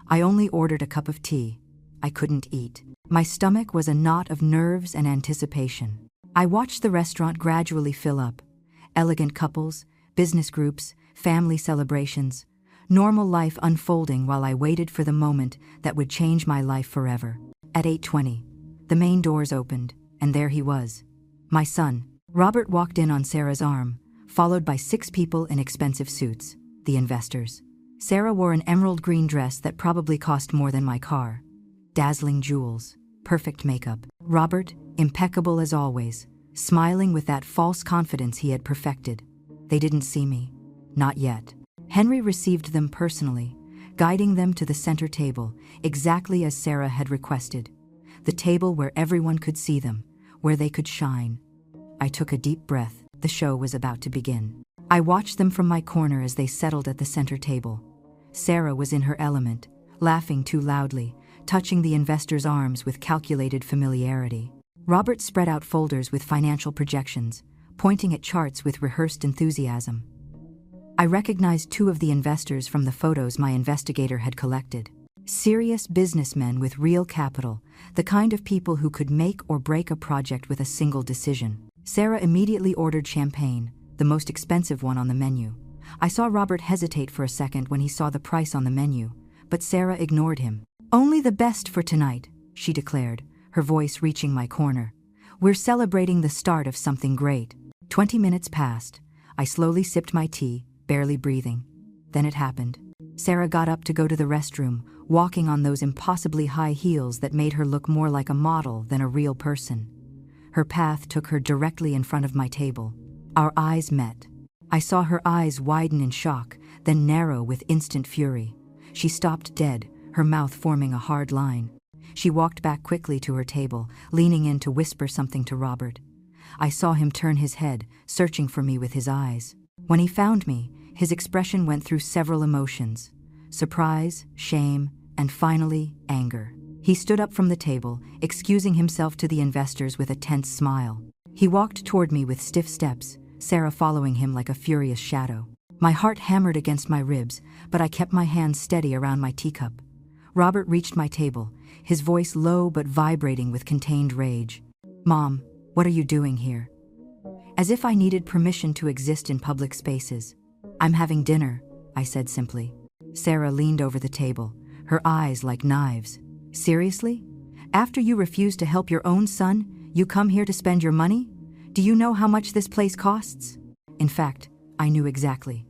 I only ordered a cup of tea. I couldn't eat. My stomach was a knot of nerves and anticipation. I watched the restaurant gradually fill up. Elegant couples, business groups, family celebrations, normal life unfolding while I waited for the moment that would change my life forever. At 8:20, the main doors opened, and there he was. My son. Robert walked in on Sarah's arm, followed by 6 people in expensive suits, the investors. Sarah wore an emerald green dress that probably cost more than my car. Dazzling jewels, perfect makeup. Robert, impeccable as always, smiling with that false confidence he had perfected. They didn't see me. Not yet. Henry received them personally, guiding them to the center table, exactly as Sarah had requested. The table where everyone could see them, where they could shine. I took a deep breath. The show was about to begin. I watched them from my corner as they settled at the center table. Sarah was in her element, laughing too loudly, touching the investors' arms with calculated familiarity. Robert spread out folders with financial projections, pointing at charts with rehearsed enthusiasm. I recognized two of the investors from the photos my investigator had collected. Serious businessmen with real capital, the kind of people who could make or break a project with a single decision. Sarah immediately ordered champagne, the most expensive one on the menu. I saw Robert hesitate for a second when he saw the price on the menu, but Sarah ignored him. "Only the best for tonight," she declared, her voice reaching my corner. "We're celebrating the start of something great." 20 minutes passed. I slowly sipped my tea, barely breathing. Then it happened. Sarah got up to go to the restroom, walking on those impossibly high heels that made her look more like a model than a real person. Her path took her directly in front of my table. Our eyes met. I saw her eyes widen in shock, then narrow with instant fury. She stopped dead, her mouth forming a hard line. She walked back quickly to her table, leaning in to whisper something to Robert. I saw him turn his head, searching for me with his eyes. When he found me, his expression went through several emotions: surprise, shame, and finally, anger. He stood up from the table, excusing himself to the investors with a tense smile. He walked toward me with stiff steps, Sarah following him like a furious shadow. My heart hammered against my ribs, but I kept my hands steady around my teacup. Robert reached my table, his voice low but vibrating with contained rage. "Mom, what are you doing here?" As if I needed permission to exist in public spaces. "I'm having dinner," I said simply. Sarah leaned over the table, her eyes like knives. "Seriously? After you refused to help your own son, you come here to spend your money? Do you know how much this place costs?" In fact, I knew exactly,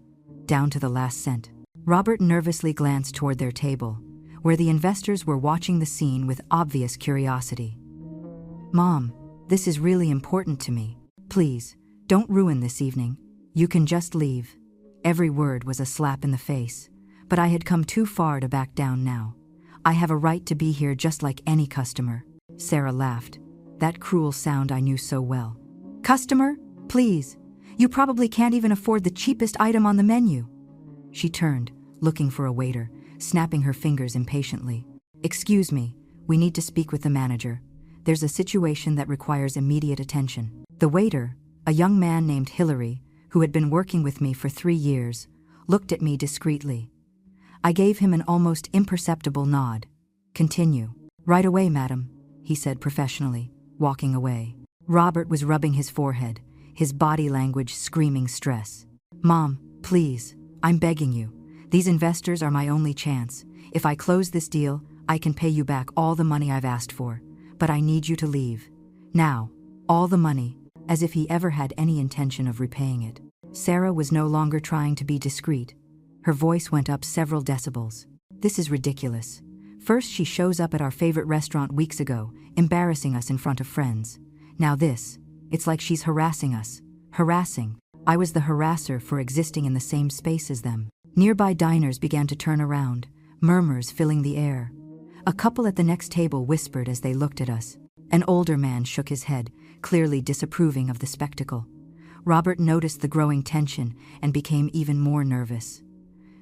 down to the last cent. Robert nervously glanced toward their table, where the investors were watching the scene with obvious curiosity. "Mom, this is really important to me. Please, don't ruin this evening. You can just leave." Every word was a slap in the face, but I had come too far to back down now. "I have a right to be here just like any customer." Sarah laughed, that cruel sound I knew so well. "Customer? Please. You probably can't even afford the cheapest item on the menu." She turned, looking for a waiter, snapping her fingers impatiently. "Excuse me, we need to speak with the manager. There's a situation that requires immediate attention." The waiter, a young man named Hillary, who had been working with me for 3 years, looked at me discreetly. I gave him an almost imperceptible nod. "Continue." "Right away, madam," he said professionally, walking away. Robert was rubbing his forehead, his body language screaming stress. "Mom, please, I'm begging you. These investors are my only chance. If I close this deal, I can pay you back all the money I've asked for. But I need you to leave. Now, all the money," as if he ever had any intention of repaying it. Sarah was no longer trying to be discreet. Her voice went up several decibels. "This is ridiculous. First she shows up at our favorite restaurant weeks ago, embarrassing us in front of friends. Now this, it's like she's harassing us. Harassing. I was the harasser for existing in the same space as them." Nearby diners began to turn around, murmurs filling the air. A couple at the next table whispered as they looked at us. An older man shook his head, clearly disapproving of the spectacle. Robert noticed the growing tension and became even more nervous.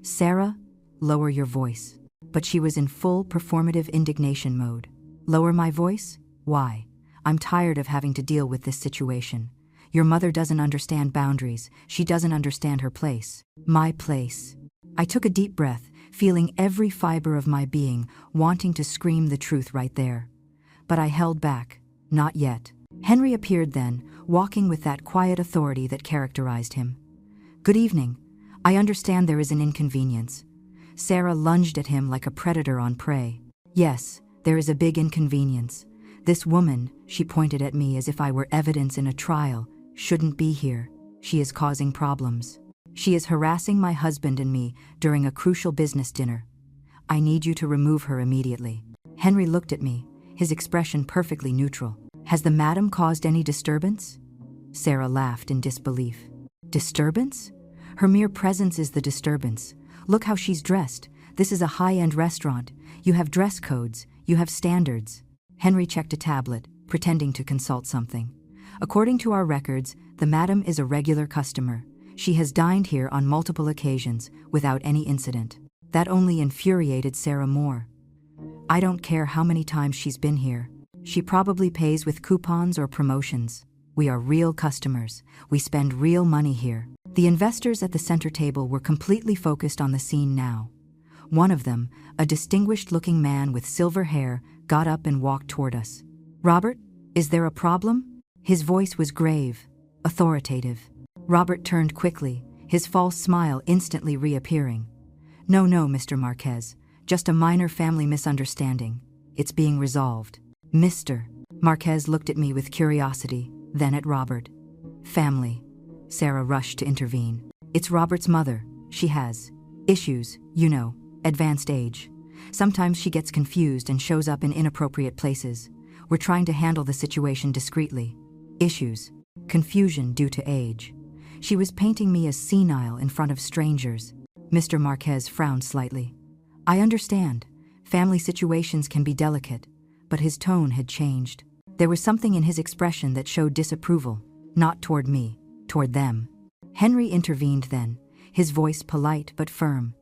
"Sarah, lower your voice." But she was in full performative indignation mode. "Lower my voice? Why? I'm tired of having to deal with this situation. Your mother doesn't understand boundaries. She doesn't understand her place. My place." I took a deep breath, feeling every fiber of my being wanting to scream the truth right there. But I held back. Not yet. Henry appeared then, walking with that quiet authority that characterized him. "Good evening. I understand there is an inconvenience." Sarah lunged at him like a predator on prey. "Yes, there is a big inconvenience. This woman," she pointed at me as if I were evidence in a trial, "shouldn't be here. She is causing problems. She is harassing my husband and me during a crucial business dinner. I need you to remove her immediately." Henry looked at me, his expression perfectly neutral. "Has the madam caused any disturbance?" Sarah laughed in disbelief. Disturbance? Her mere presence is the disturbance. Look how she's dressed. This is a high-end restaurant. You have dress codes. You have standards. Henry checked a tablet, pretending to consult something. According to our records, the madam is a regular customer. She has dined here on multiple occasions without any incident. That only infuriated Sarah more. I don't care how many times she's been here. She probably pays with coupons or promotions. We are real customers. We spend real money here. The investors at the center table were completely focused on the scene now. One of them, a distinguished-looking man with silver hair, got up and walked toward us. Robert, is there a problem? His voice was grave, authoritative. Robert turned quickly, his false smile instantly reappearing. No, Mr. Marquez. Just a minor family misunderstanding. It's being resolved. Mr. Marquez looked at me with curiosity, then at Robert. Family. Sarah rushed to intervene. It's Robert's mother. She has issues, advanced age. Sometimes she gets confused and shows up in inappropriate places. We're trying to handle the situation discreetly. Issues. Confusion due to age. She was painting me as senile in front of strangers. Mr. Marquez frowned slightly. I understand. Family situations can be delicate, but his tone had changed. There was something in his expression that showed disapproval, not toward me, toward them. Henry intervened then, his voice polite but firm.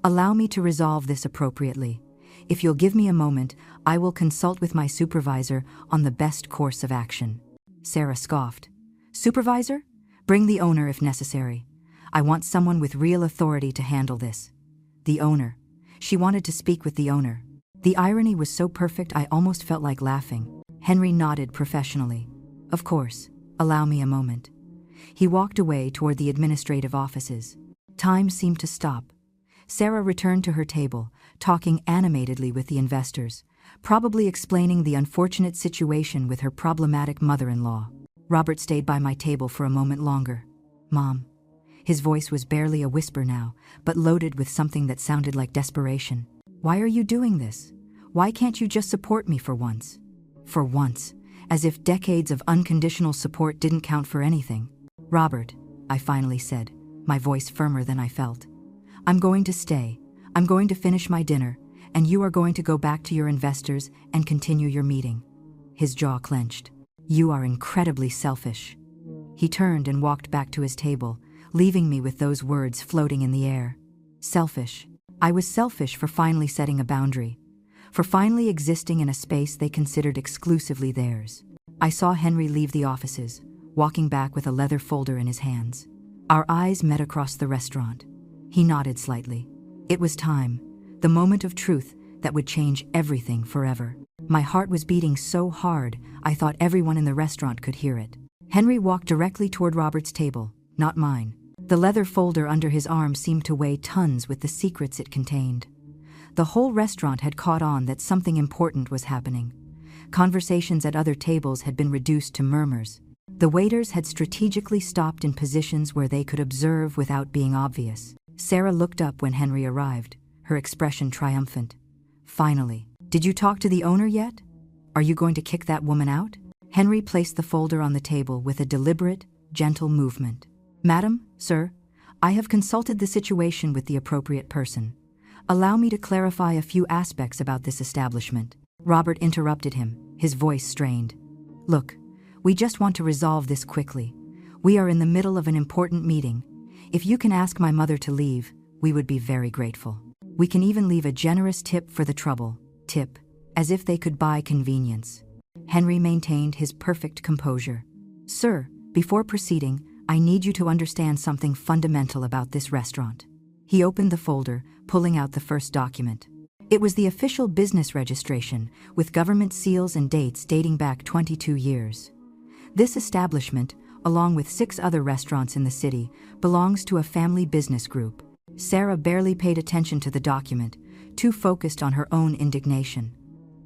Allow me to resolve this appropriately. If you'll give me a moment, I will consult with my supervisor on the best course of action. Sarah scoffed. Supervisor? Bring the owner if necessary. I want someone with real authority to handle this. The owner. She wanted to speak with the owner. The irony was so perfect I almost felt like laughing. Henry nodded professionally. Of course. Allow me a moment. He walked away toward the administrative offices. Time seemed to stop. Sarah returned to her table, talking animatedly with the investors, probably explaining the unfortunate situation with her problematic mother-in-law. Robert stayed by my table for a moment longer. Mom. His voice was barely a whisper now, but loaded with something that sounded like desperation. Why are you doing this? Why can't you just support me for once? For once, as if decades of unconditional support didn't count for anything. Robert, I finally said, my voice firmer than I felt. I'm going to stay. I'm going to finish my dinner, and you are going to go back to your investors and continue your meeting. His jaw clenched. You are incredibly selfish. He turned and walked back to his table, leaving me with those words floating in the air. Selfish. I was selfish for finally setting a boundary, for finally existing in a space they considered exclusively theirs. I saw Henry leave the offices, walking back with a leather folder in his hands. Our eyes met across the restaurant. He nodded slightly. It was time, the moment of truth that would change everything forever. My heart was beating so hard, I thought everyone in the restaurant could hear it. Henry walked directly toward Robert's table, not mine. The leather folder under his arm seemed to weigh tons with the secrets it contained. The whole restaurant had caught on that something important was happening. Conversations at other tables had been reduced to murmurs. The waiters had strategically stopped in positions where they could observe without being obvious. Sarah looked up when Henry arrived, her expression triumphant. Finally. Did you talk to the owner yet? Are you going to kick that woman out? Henry placed the folder on the table with a deliberate, gentle movement. Madam, sir, I have consulted the situation with the appropriate person. Allow me to clarify a few aspects about this establishment. Robert interrupted him, his voice strained. Look, we just want to resolve this quickly. We are in the middle of an important meeting. If you can ask my mother to leave, we would be very grateful. We can even leave a generous tip for the trouble. Tip, as if they could buy convenience. Henry maintained his perfect composure. Sir, before proceeding, I need you to understand something fundamental about this restaurant. He opened the folder, pulling out the first document. It was the official business registration, with government seals and dates dating back 22 years. This establishment, along with 6 other restaurants in the city, belongs to a family business group. Sarah barely paid attention to the document, too focused on her own indignation.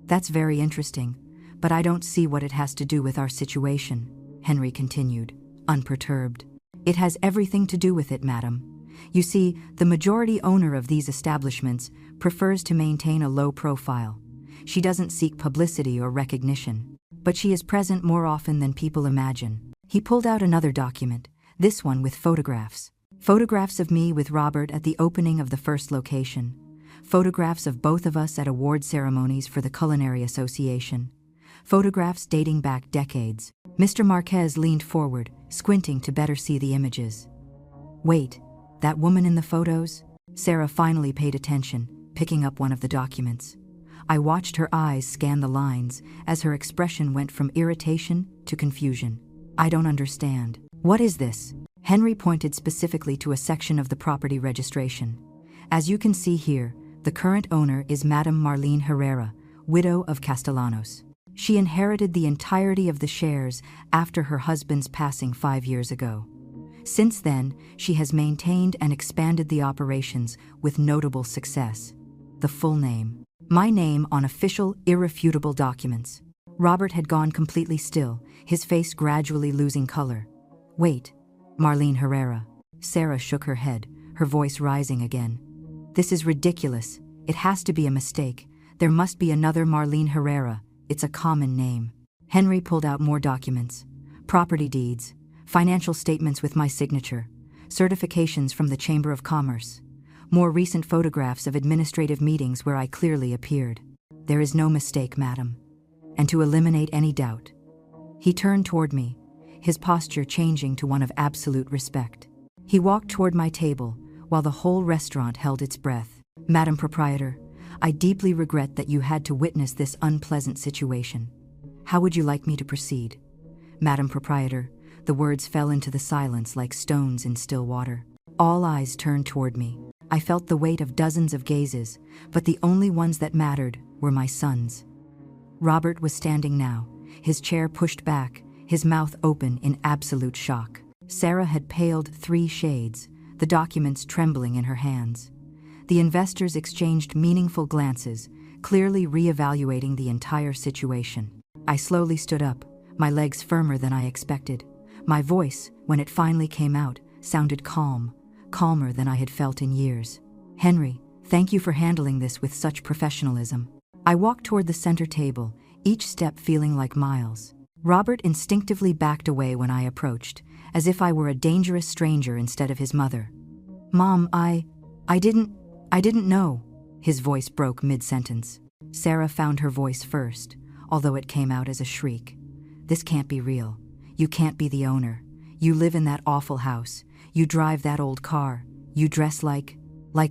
That's very interesting, but I don't see what it has to do with our situation, Henry continued, unperturbed. It has everything to do with it, madam. You see, the majority owner of these establishments prefers to maintain a low profile. She doesn't seek publicity or recognition, but she is present more often than people imagine. He pulled out another document, this one with photographs. Photographs of me with Robert at the opening of the first location. Photographs of both of us at award ceremonies for the Culinary Association. Photographs dating back decades. Mr. Marquez leaned forward, squinting to better see the images. Wait, that woman in the photos? Sarah finally paid attention, picking up one of the documents. I watched her eyes scan the lines as her expression went from irritation to confusion. I don't understand. What is this? Henry pointed specifically to a section of the property registration. As you can see here, the current owner is Madame Marlene Herrera, widow of Castellanos. She inherited the entirety of the shares after her husband's passing 5 years ago. Since then, she has maintained and expanded the operations with notable success. The full name. My name on official, irrefutable documents. Robert had gone completely still, his face gradually losing color. Wait, Marlene Herrera. Sarah shook her head, her voice rising again. This is ridiculous. It has to be a mistake. There must be another Marlene Herrera. It's a common name. Henry pulled out more documents. Property deeds, financial statements with my signature, certifications from the Chamber of Commerce, more recent photographs of administrative meetings where I clearly appeared. There is no mistake, madam. And to eliminate any doubt. He turned toward me, his posture changing to one of absolute respect. He walked toward my table, while the whole restaurant held its breath. Madam Proprietor, I deeply regret that you had to witness this unpleasant situation. How would you like me to proceed? Madam Proprietor, the words fell into the silence like stones in still water. All eyes turned toward me. I felt the weight of dozens of gazes, but the only ones that mattered were my son's. Robert was standing now, his chair pushed back, his mouth open in absolute shock. Sarah had paled 3 shades, the documents trembling in her hands. The investors exchanged meaningful glances, clearly re-evaluating the entire situation. I slowly stood up, my legs firmer than I expected. My voice, when it finally came out, sounded calm, calmer than I had felt in years. Henry, thank you for handling this with such professionalism. I walked toward the center table, each step feeling like miles. Robert instinctively backed away when I approached, as if I were a dangerous stranger instead of his mother. Mom, I didn't know. His voice broke mid-sentence. Sarah found her voice first, although it came out as a shriek. This can't be real. You can't be the owner. You live in that awful house. You drive that old car. You dress like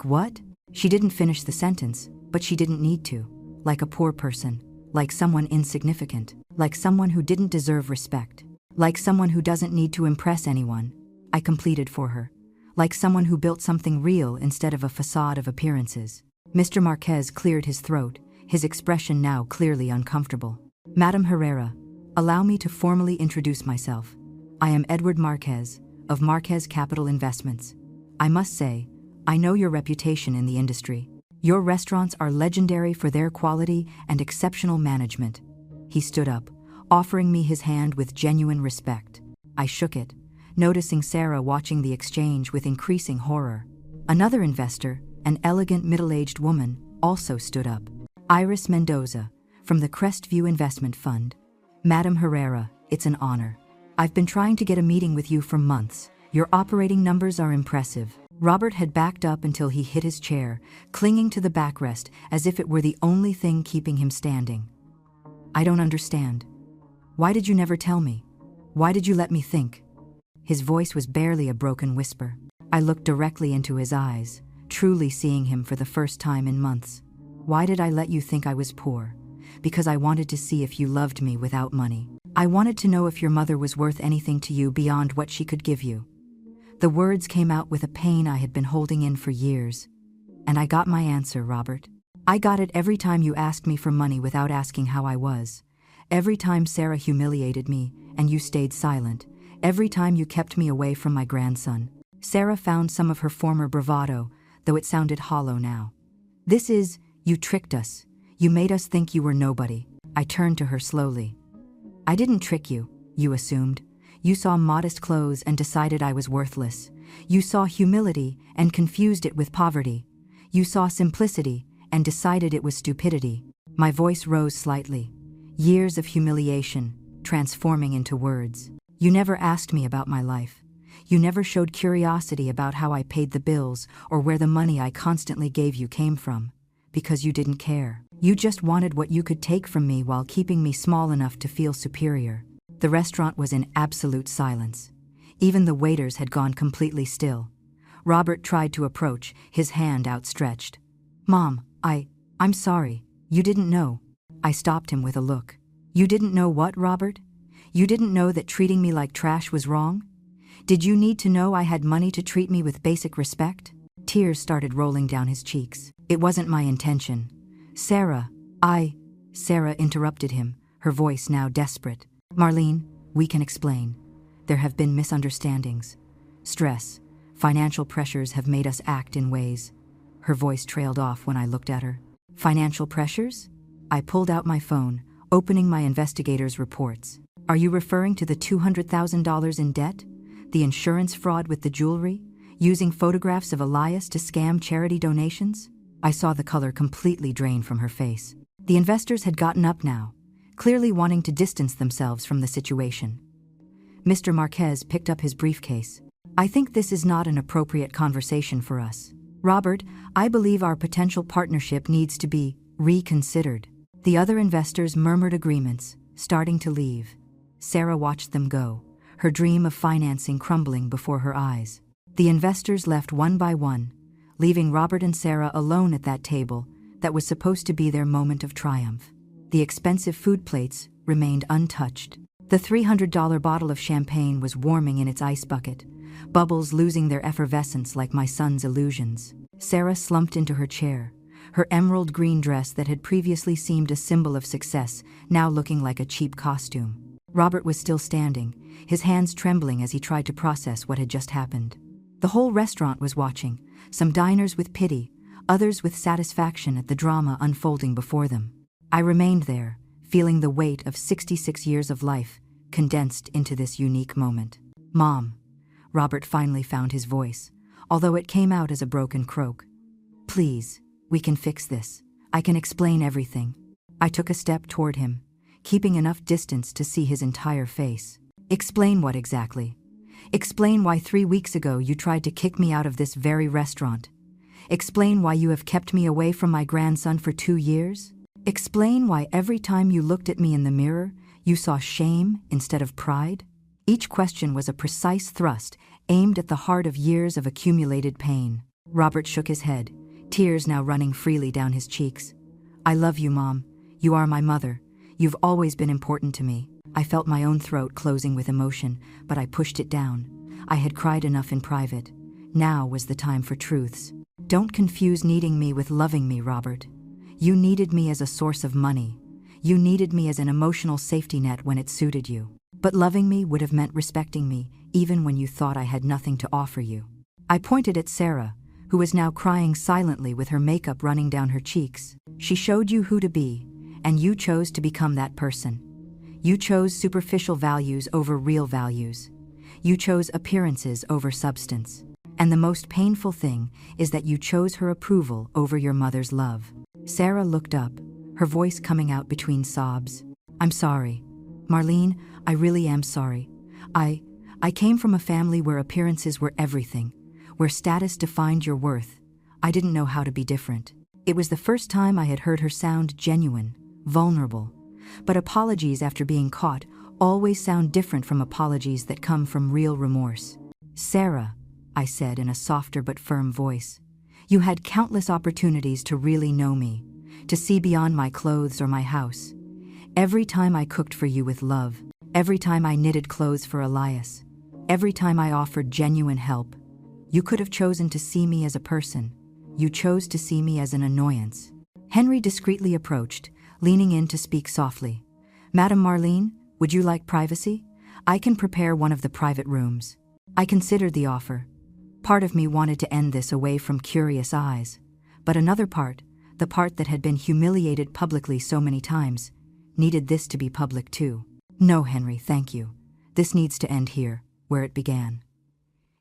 what? She didn't finish the sentence, but she didn't need to. Like a poor person. Like someone insignificant. Like someone who didn't deserve respect. Like someone who doesn't need to impress anyone. I completed for her. Like someone who built something real instead of a facade of appearances. Mr. Marquez cleared his throat, his expression now clearly uncomfortable. Madam Herrera, allow me to formally introduce myself. I am Edward Marquez, of Marquez Capital Investments. I must say, I know your reputation in the industry. Your restaurants are legendary for their quality and exceptional management. He stood up, offering me his hand with genuine respect. I shook it, noticing Sarah watching the exchange with increasing horror. Another investor, an elegant middle-aged woman, also stood up. Iris Mendoza, from the Crestview Investment Fund. Madam Herrera, it's an honor. I've been trying to get a meeting with you for months. Your operating numbers are impressive. Robert had backed up until he hit his chair, clinging to the backrest as if it were the only thing keeping him standing. I don't understand. Why did you never tell me? Why did you let me think? His voice was barely a broken whisper. I looked directly into his eyes, truly seeing him for the first time in months. Why did I let you think I was poor? Because I wanted to see if you loved me without money. I wanted to know if your mother was worth anything to you beyond what she could give you. The words came out with a pain I had been holding in for years. And I got my answer, Robert. I got it every time you asked me for money without asking how I was. Every time Sarah humiliated me, and you stayed silent. Every time you kept me away from my grandson. Sarah found some of her former bravado, though it sounded hollow now. You tricked us. You made us think you were nobody. I turned to her slowly. I didn't trick you, you assumed. You saw modest clothes and decided I was worthless. You saw humility and confused it with poverty. You saw simplicity and decided it was stupidity. My voice rose slightly. Years of humiliation, transforming into words. You never asked me about my life. You never showed curiosity about how I paid the bills or where the money I constantly gave you came from, because you didn't care. You just wanted what you could take from me while keeping me small enough to feel superior. The restaurant was in absolute silence. Even the waiters had gone completely still. Robert tried to approach, his hand outstretched. "Mom, I'm sorry. You didn't know." I stopped him with a look. "You didn't know what, Robert? You didn't know that treating me like trash was wrong? Did you need to know I had money to treat me with basic respect?" Tears started rolling down his cheeks. "It wasn't my intention. Sarah interrupted him, her voice now desperate. "Marlene, we can explain. There have been misunderstandings. Stress, financial pressures have made us act in ways." Her voice trailed off when I looked at her. "Financial pressures?" I pulled out my phone, opening my investigator's reports. "Are you referring to the $200,000 in debt? The insurance fraud with the jewelry? Using photographs of Elias to scam charity donations?" I saw the color completely drain from her face. The investors had gotten up now, clearly wanting to distance themselves from the situation. Mr. Marquez picked up his briefcase. "I think this is not an appropriate conversation for us. Robert, I believe our potential partnership needs to be reconsidered." The other investors murmured agreements, starting to leave. Sarah watched them go, her dream of financing crumbling before her eyes. The investors left one by one, leaving Robert and Sarah alone at that table that was supposed to be their moment of triumph. The expensive food plates remained untouched. The $300 bottle of champagne was warming in its ice bucket, bubbles losing their effervescence like my son's illusions. Sarah slumped into her chair, her emerald green dress that had previously seemed a symbol of success now looking like a cheap costume. Robert was still standing, his hands trembling as he tried to process what had just happened. The whole restaurant was watching, some diners with pity, others with satisfaction at the drama unfolding before them. I remained there, feeling the weight of 66 years of life condensed into this unique moment. "Mom," Robert finally found his voice, although it came out as a broken croak. "Please, we can fix this. I can explain everything." I took a step toward him, keeping enough distance to see his entire face. "Explain what exactly? Explain why 3 weeks ago you tried to kick me out of this very restaurant. Explain why you have kept me away from my grandson for 2 years. Explain why every time you looked at me in the mirror, you saw shame instead of pride." Each question was a precise thrust aimed at the heart of years of accumulated pain. Robert shook his head, tears now running freely down his cheeks. "I love you, Mom. You are my mother. You've always been important to me." I felt my own throat closing with emotion, but I pushed it down. I had cried enough in private. Now was the time for truths. "Don't confuse needing me with loving me, Robert. You needed me as a source of money. You needed me as an emotional safety net when it suited you. But loving me would have meant respecting me, even when you thought I had nothing to offer you." I pointed at Sarah, who was now crying silently with her makeup running down her cheeks. "She showed you who to be, and you chose to become that person. You chose superficial values over real values. You chose appearances over substance. And the most painful thing is that you chose her approval over your mother's love." Sarah looked up, her voice coming out between sobs. "I'm sorry. Marlene, I really am sorry. I came from a family where appearances were everything, where status defined your worth. I didn't know how to be different." It was the first time I had heard her sound genuine, vulnerable. But apologies after being caught always sound different from apologies that come from real remorse. "Sarah," I said in a softer but firm voice, "you had countless opportunities to really know me, to see beyond my clothes or my house. Every time I cooked for you with love, every time I knitted clothes for Elias, every time I offered genuine help, you could have chosen to see me as a person. You chose to see me as an annoyance." Henry discreetly approached, leaning in to speak softly. "Madam Marlene, would you like privacy? I can prepare one of the private rooms." I considered the offer. Part of me wanted to end this away from curious eyes, but another part, the part that had been humiliated publicly so many times, needed this to be public too. "No, Henry, thank you. This needs to end here, where it began."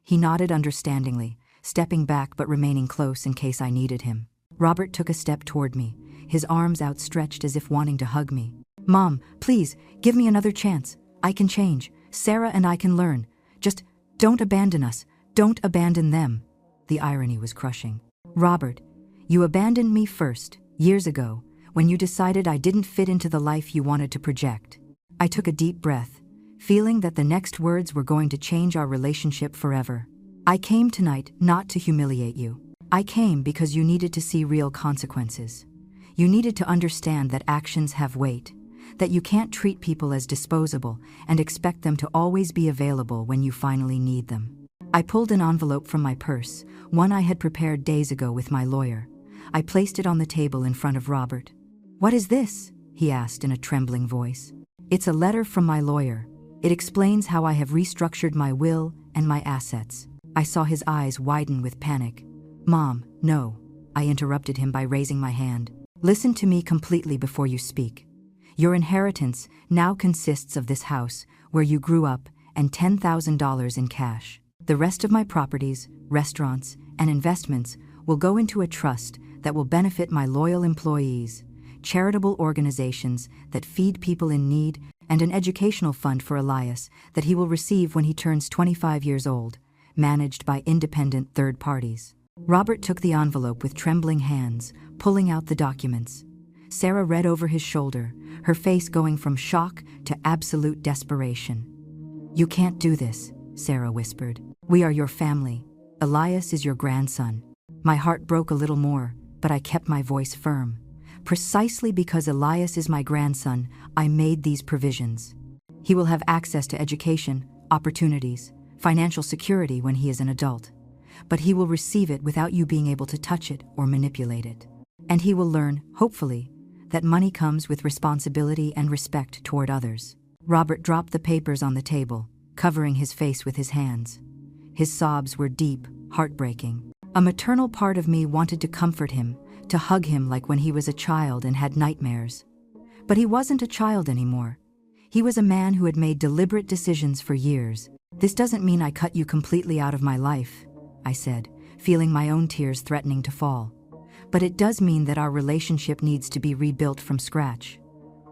He nodded understandingly, stepping back but remaining close in case I needed him. Robert took a step toward me, his arms outstretched as if wanting to hug me. "Mom, please, give me another chance. I can change. Sarah and I can learn. Just don't abandon us. Don't abandon them. The irony was crushing. Robert, you abandoned me first, years ago, when you decided I didn't fit into the life you wanted to project. I took a deep breath, feeling that the next words were going to change our relationship forever. I came tonight not to humiliate you. I came because you needed to see real consequences. You needed to understand that actions have weight, that you can't treat people as disposable and expect them to always be available when you finally need them. I pulled an envelope from my purse, one I had prepared days ago with my lawyer. I placed it on the table in front of Robert. "What is this?" he asked in a trembling voice. "It's a letter from my lawyer. It explains how I have restructured my will and my assets." I saw his eyes widen with panic. "Mom, no," I interrupted him by raising my hand. "Listen to me completely before you speak. Your inheritance now consists of this house where you grew up and $10,000 in cash. The rest of my properties, restaurants, and investments will go into a trust that will benefit my loyal employees, charitable organizations that feed people in need, and an educational fund for Elias that he will receive when he turns 25 years old, managed by independent third parties." Robert took the envelope with trembling hands, pulling out the documents. Sarah read over his shoulder, her face going from shock to absolute desperation. "You can't do this," Sarah whispered. "We are your family. Elias is your grandson." My heart broke a little more, but I kept my voice firm. Precisely because Elias is my grandson, I made these provisions. He will have access to education, opportunities, financial security when he is an adult. But he will receive it without you being able to touch it or manipulate it. And he will learn, hopefully, that money comes with responsibility and respect toward others. Robert dropped the papers on the table, covering his face with his hands. His sobs were deep, heartbreaking. A maternal part of me wanted to comfort him, to hug him like when he was a child and had nightmares. But he wasn't a child anymore. He was a man who had made deliberate decisions for years. "This doesn't mean I cut you completely out of my life," I said, feeling my own tears threatening to fall. "But it does mean that our relationship needs to be rebuilt from scratch.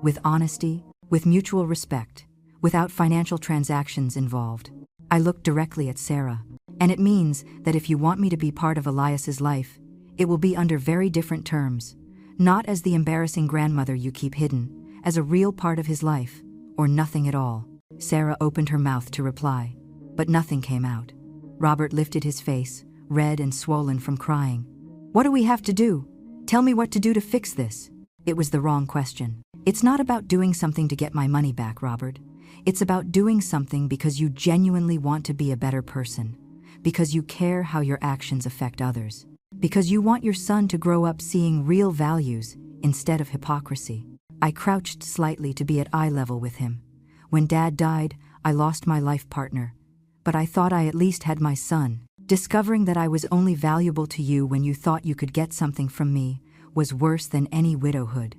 With honesty, with mutual respect, without financial transactions involved." I looked directly at Sarah. "And it means that if you want me to be part of Elias's life, it will be under very different terms. Not as the embarrassing grandmother you keep hidden, as a real part of his life, or nothing at all." Sarah opened her mouth to reply, but nothing came out. Robert lifted his face, red and swollen from crying. "What do we have to do? Tell me what to do to fix this." It was the wrong question. "It's not about doing something to get my money back, Robert. It's about doing something because you genuinely want to be a better person, because you care how your actions affect others, because you want your son to grow up seeing real values instead of hypocrisy." I crouched slightly to be at eye level with him. "When Dad died, I lost my life partner, but I thought I at least had my son. Discovering that I was only valuable to you when you thought you could get something from me was worse than any widowhood."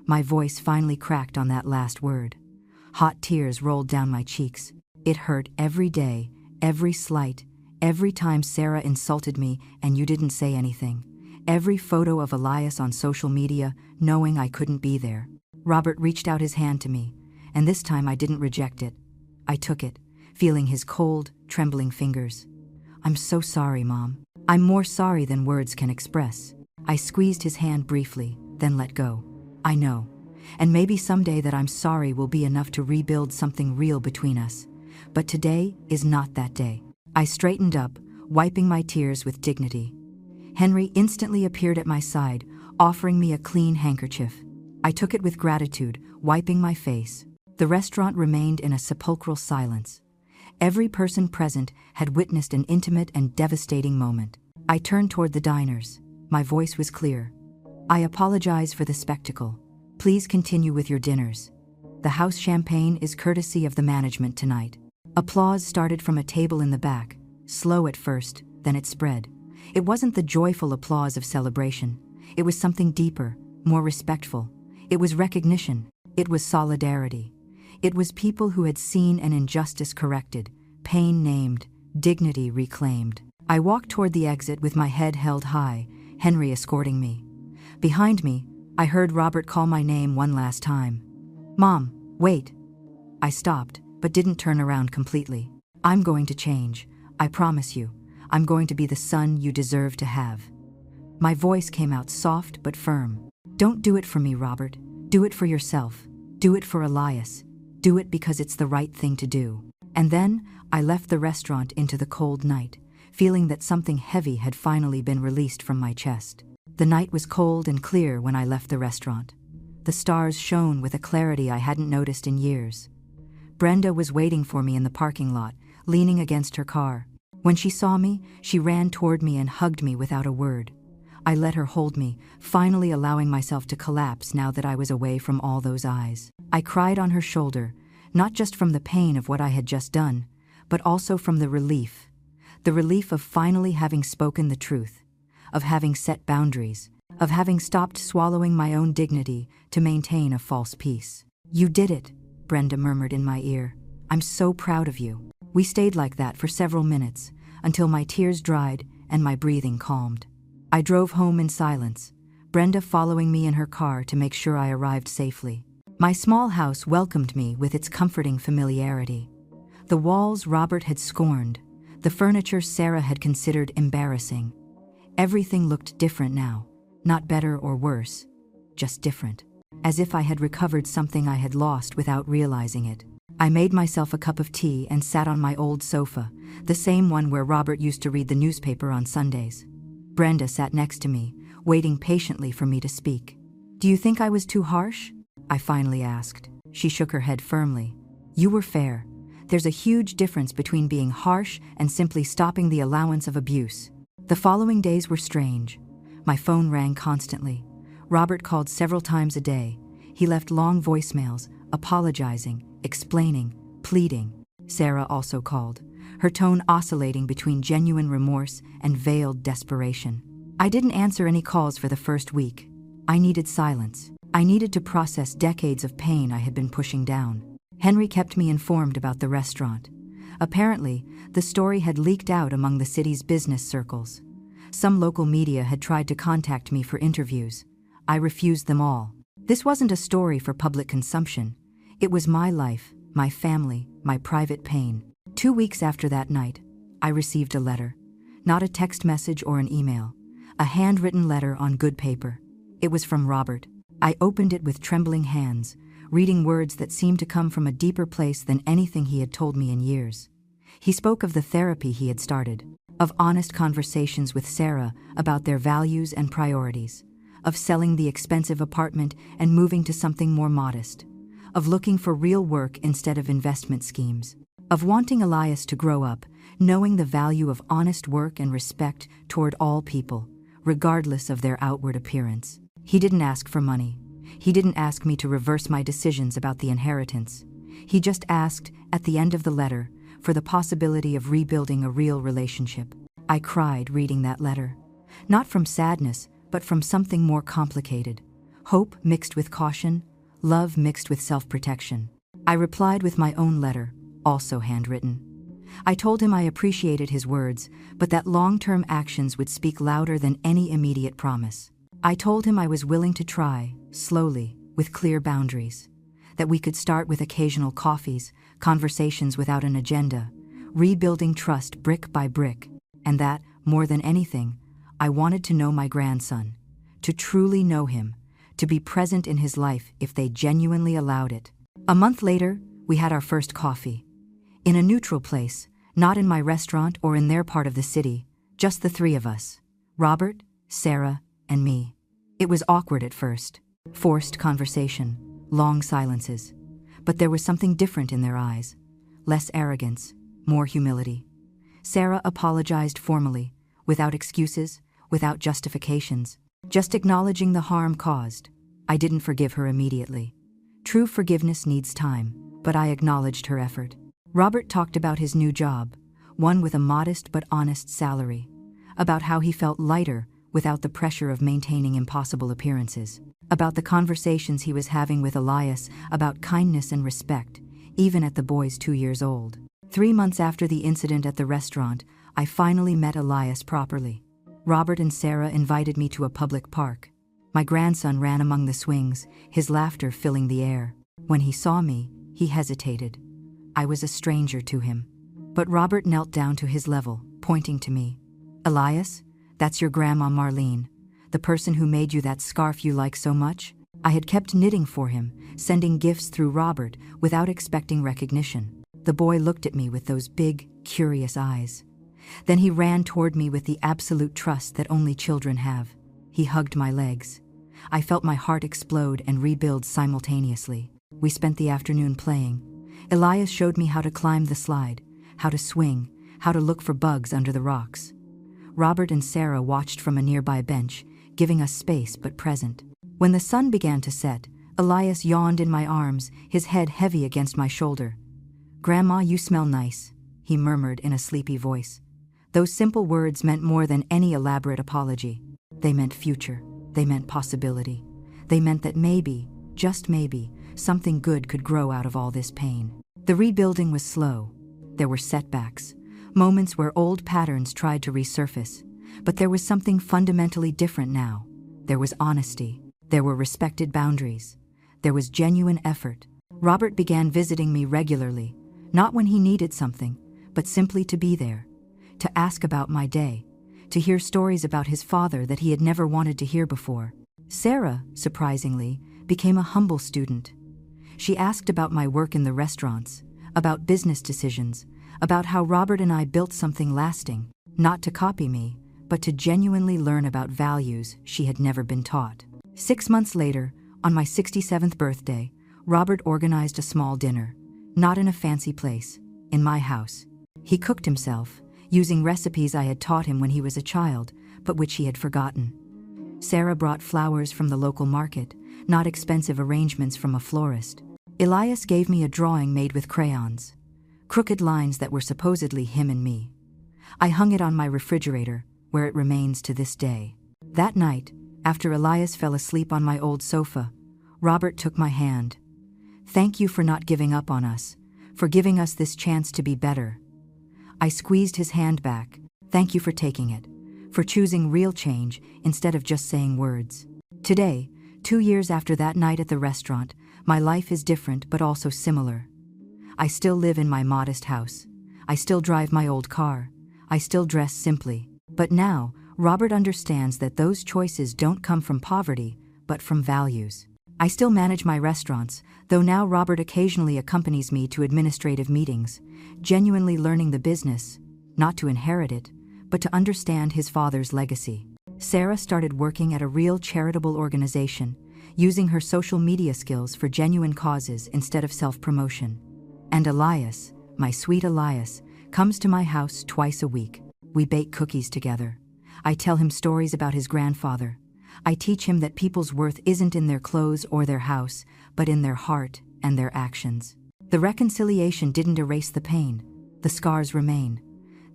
My voice finally cracked on that last word. Hot tears rolled down my cheeks. It hurt every day, every slight, every time Sarah insulted me and you didn't say anything. Every photo of Elias on social media, knowing I couldn't be there. Robert reached out his hand to me, and this time I didn't reject it. I took it, feeling his cold, trembling fingers. "I'm so sorry, Mom. I'm more sorry than words can express." I squeezed his hand briefly, then let go. "I know. And maybe someday that I'm sorry will be enough to rebuild something real between us. But today is not that day." I straightened up, wiping my tears with dignity. Henry instantly appeared at my side, offering me a clean handkerchief. I took it with gratitude, wiping my face. The restaurant remained in a sepulchral silence. Every person present had witnessed an intimate and devastating moment. I turned toward the diners. My voice was clear. "I apologize for the spectacle. Please continue with your dinners. The house champagne is courtesy of the management tonight." Applause started from a table in the back, slow at first, then it spread. It wasn't the joyful applause of celebration. It was something deeper, more respectful. It was recognition. It was solidarity. It was people who had seen an injustice corrected, pain named, dignity reclaimed. I walked toward the exit with my head held high, Henry escorting me. Behind me, I heard Robert call my name one last time. "Mom, wait." I stopped, but didn't turn around completely. I'm going to change. I promise you. I'm going to be the son you deserve to have. My voice came out soft but firm. Don't do it for me, Robert. Do it for yourself. Do it for Elias. Do it because it's the right thing to do. And then I left the restaurant into the cold night, feeling that something heavy had finally been released from my chest. The night was cold and clear when I left the restaurant. The stars shone with a clarity I hadn't noticed in years. Brenda was waiting for me in the parking lot, leaning against her car. When she saw me, she ran toward me and hugged me without a word. I let her hold me, finally allowing myself to collapse now that I was away from all those eyes. I cried on her shoulder, not just from the pain of what I had just done, but also from the relief of finally having spoken the truth, of having set boundaries, of having stopped swallowing my own dignity to maintain a false peace. You did it, Brenda murmured in my ear. I'm so proud of you. We stayed like that for several minutes, until my tears dried and my breathing calmed. I drove home in silence, Brenda following me in her car to make sure I arrived safely. My small house welcomed me with its comforting familiarity. The walls Robert had scorned, the furniture Sarah had considered embarrassing. Everything looked different now, not better or worse, just different, as if I had recovered something I had lost without realizing it. I made myself a cup of tea and sat on my old sofa, the same one where Robert used to read the newspaper on Sundays. Brenda sat next to me, waiting patiently for me to speak. Do you think I was too harsh? I finally asked. She shook her head firmly. You were fair. There's a huge difference between being harsh and simply stopping the allowance of abuse. The following days were strange. My phone rang constantly. Robert called several times a day. He left long voicemails, apologizing, explaining, pleading. Sarah also called, her tone oscillating between genuine remorse and veiled desperation. I didn't answer any calls for the first week. I needed silence. I needed to process decades of pain I had been pushing down. Henry kept me informed about the restaurant. Apparently, the story had leaked out among the city's business circles. Some local media had tried to contact me for interviews. I refused them all. This wasn't a story for public consumption. It was my life, my family, my private pain. 2 weeks after that night, I received a letter. Not a text message or an email. A handwritten letter on good paper. It was from Robert. I opened it with trembling hands, reading words that seemed to come from a deeper place than anything he had told me in years. He spoke of the therapy he had started, of honest conversations with Sarah about their values and priorities, of selling the expensive apartment and moving to something more modest, of looking for real work instead of investment schemes, of wanting Elias to grow up, knowing the value of honest work and respect toward all people, regardless of their outward appearance. He didn't ask for money. He didn't ask me to reverse my decisions about the inheritance. He just asked, at the end of the letter, for the possibility of rebuilding a real relationship. I cried reading that letter. Not from sadness, but from something more complicated. Hope mixed with caution, love mixed with self-protection. I replied with my own letter, also handwritten. I told him I appreciated his words, but that long-term actions would speak louder than any immediate promise. I told him I was willing to try, slowly, with clear boundaries. That we could start with occasional coffees, conversations without an agenda, rebuilding trust brick by brick, and that, more than anything, I wanted to know my grandson, to truly know him, to be present in his life if they genuinely allowed it. A month later, we had our first coffee. In a neutral place, not in my restaurant or in their part of the city, just the three of us, Robert, Sarah, and me. It was awkward at first. Forced conversation, long silences. But there was something different in their eyes. Less arrogance, more humility. Sarah apologized formally, without excuses, without justifications, just acknowledging the harm caused. I didn't forgive her immediately. True forgiveness needs time, but I acknowledged her effort. Robert talked about his new job, one with a modest but honest salary, about how he felt lighter without the pressure of maintaining impossible appearances, about the conversations he was having with Elias about kindness and respect, even at the boy's 2 years old. 3 months after the incident at the restaurant, I finally met Elias properly. Robert and Sarah invited me to a public park. My grandson ran among the swings, his laughter filling the air. When he saw me, he hesitated. I was a stranger to him. But Robert knelt down to his level, pointing to me. "Elias, that's your grandma Marlene, the person who made you that scarf you like so much?" I had kept knitting for him, sending gifts through Robert without expecting recognition. The boy looked at me with those big, curious eyes. Then he ran toward me with the absolute trust that only children have. He hugged my legs. I felt my heart explode and rebuild simultaneously. We spent the afternoon playing. Elias showed me how to climb the slide, how to swing, how to look for bugs under the rocks. Robert and Sarah watched from a nearby bench, giving us space but present. When the sun began to set, Elias yawned in my arms, his head heavy against my shoulder. "Grandma, you smell nice," he murmured in a sleepy voice. Those simple words meant more than any elaborate apology. They meant future. They meant possibility. They meant that maybe, just maybe, something good could grow out of all this pain. The rebuilding was slow. There were setbacks, moments where old patterns tried to resurface. But there was something fundamentally different now. There was honesty. There were respected boundaries. There was genuine effort. Robert began visiting me regularly, not when he needed something, but simply to be there, to ask about my day, to hear stories about his father that he had never wanted to hear before. Sarah, surprisingly, became a humble student. She asked about my work in the restaurants, about business decisions, about how Robert and I built something lasting, not to copy me, but to genuinely learn about values she had never been taught. 6 months later, on my 67th birthday, Robert organized a small dinner, not in a fancy place, in my house. He cooked himself, using recipes I had taught him when he was a child, but which he had forgotten. Sarah brought flowers from the local market, not expensive arrangements from a florist. Elias gave me a drawing made with crayons, crooked lines that were supposedly him and me. I hung it on my refrigerator, where it remains to this day. That night, after Elias fell asleep on my old sofa, Robert took my hand. "Thank you for not giving up on us, for giving us this chance to be better." I squeezed his hand back. "Thank you for taking it, for choosing real change instead of just saying words." Today, 2 years after that night at the restaurant, my life is different but also similar. I still live in my modest house. I still drive my old car. I still dress simply. But now, Robert understands that those choices don't come from poverty, but from values. I still manage my restaurants, though now Robert occasionally accompanies me to administrative meetings, genuinely learning the business, not to inherit it, but to understand his father's legacy. Sarah started working at a real charitable organization, using her social media skills for genuine causes instead of self-promotion. And Elias, my sweet Elias, comes to my house twice a week. We bake cookies together. I tell him stories about his grandfather. I teach him that people's worth isn't in their clothes or their house, but in their heart and their actions. The reconciliation didn't erase the pain. The scars remain.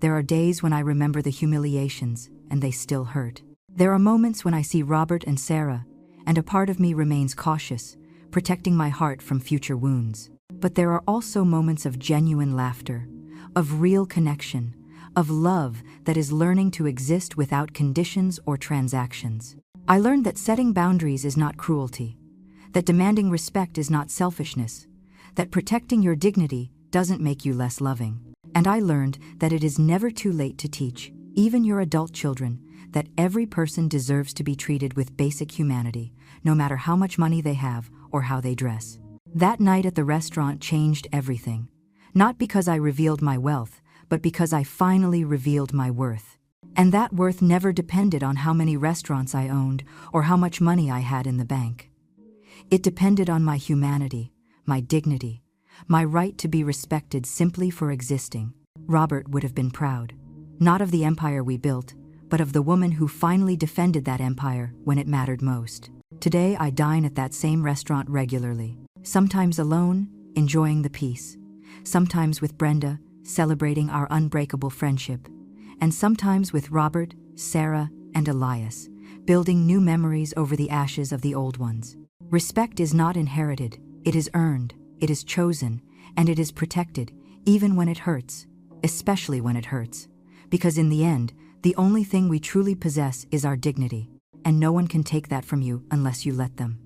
There are days when I remember the humiliations, and they still hurt. There are moments when I see Robert and Sarah, and a part of me remains cautious, protecting my heart from future wounds. But there are also moments of genuine laughter, of real connection, of love that is learning to exist without conditions or transactions. I learned that setting boundaries is not cruelty, that demanding respect is not selfishness, that protecting your dignity doesn't make you less loving. And I learned that it is never too late to teach, even your adult children, that every person deserves to be treated with basic humanity, no matter how much money they have or how they dress. That night at the restaurant changed everything, not because I revealed my wealth, but because I finally revealed my worth. And that worth never depended on how many restaurants I owned or how much money I had in the bank. It depended on my humanity, my dignity, my right to be respected simply for existing. Robert would have been proud, not of the empire we built, but of the woman who finally defended that empire when it mattered most. Today I dine at that same restaurant regularly, sometimes alone, enjoying the peace, sometimes with Brenda, celebrating our unbreakable friendship, and sometimes with Robert, Sarah, and Elias, building new memories over the ashes of the old ones. Respect is not inherited, it is earned, it is chosen, and it is protected, even when it hurts, especially when it hurts. Because in the end, the only thing we truly possess is our dignity, and no one can take that from you unless you let them.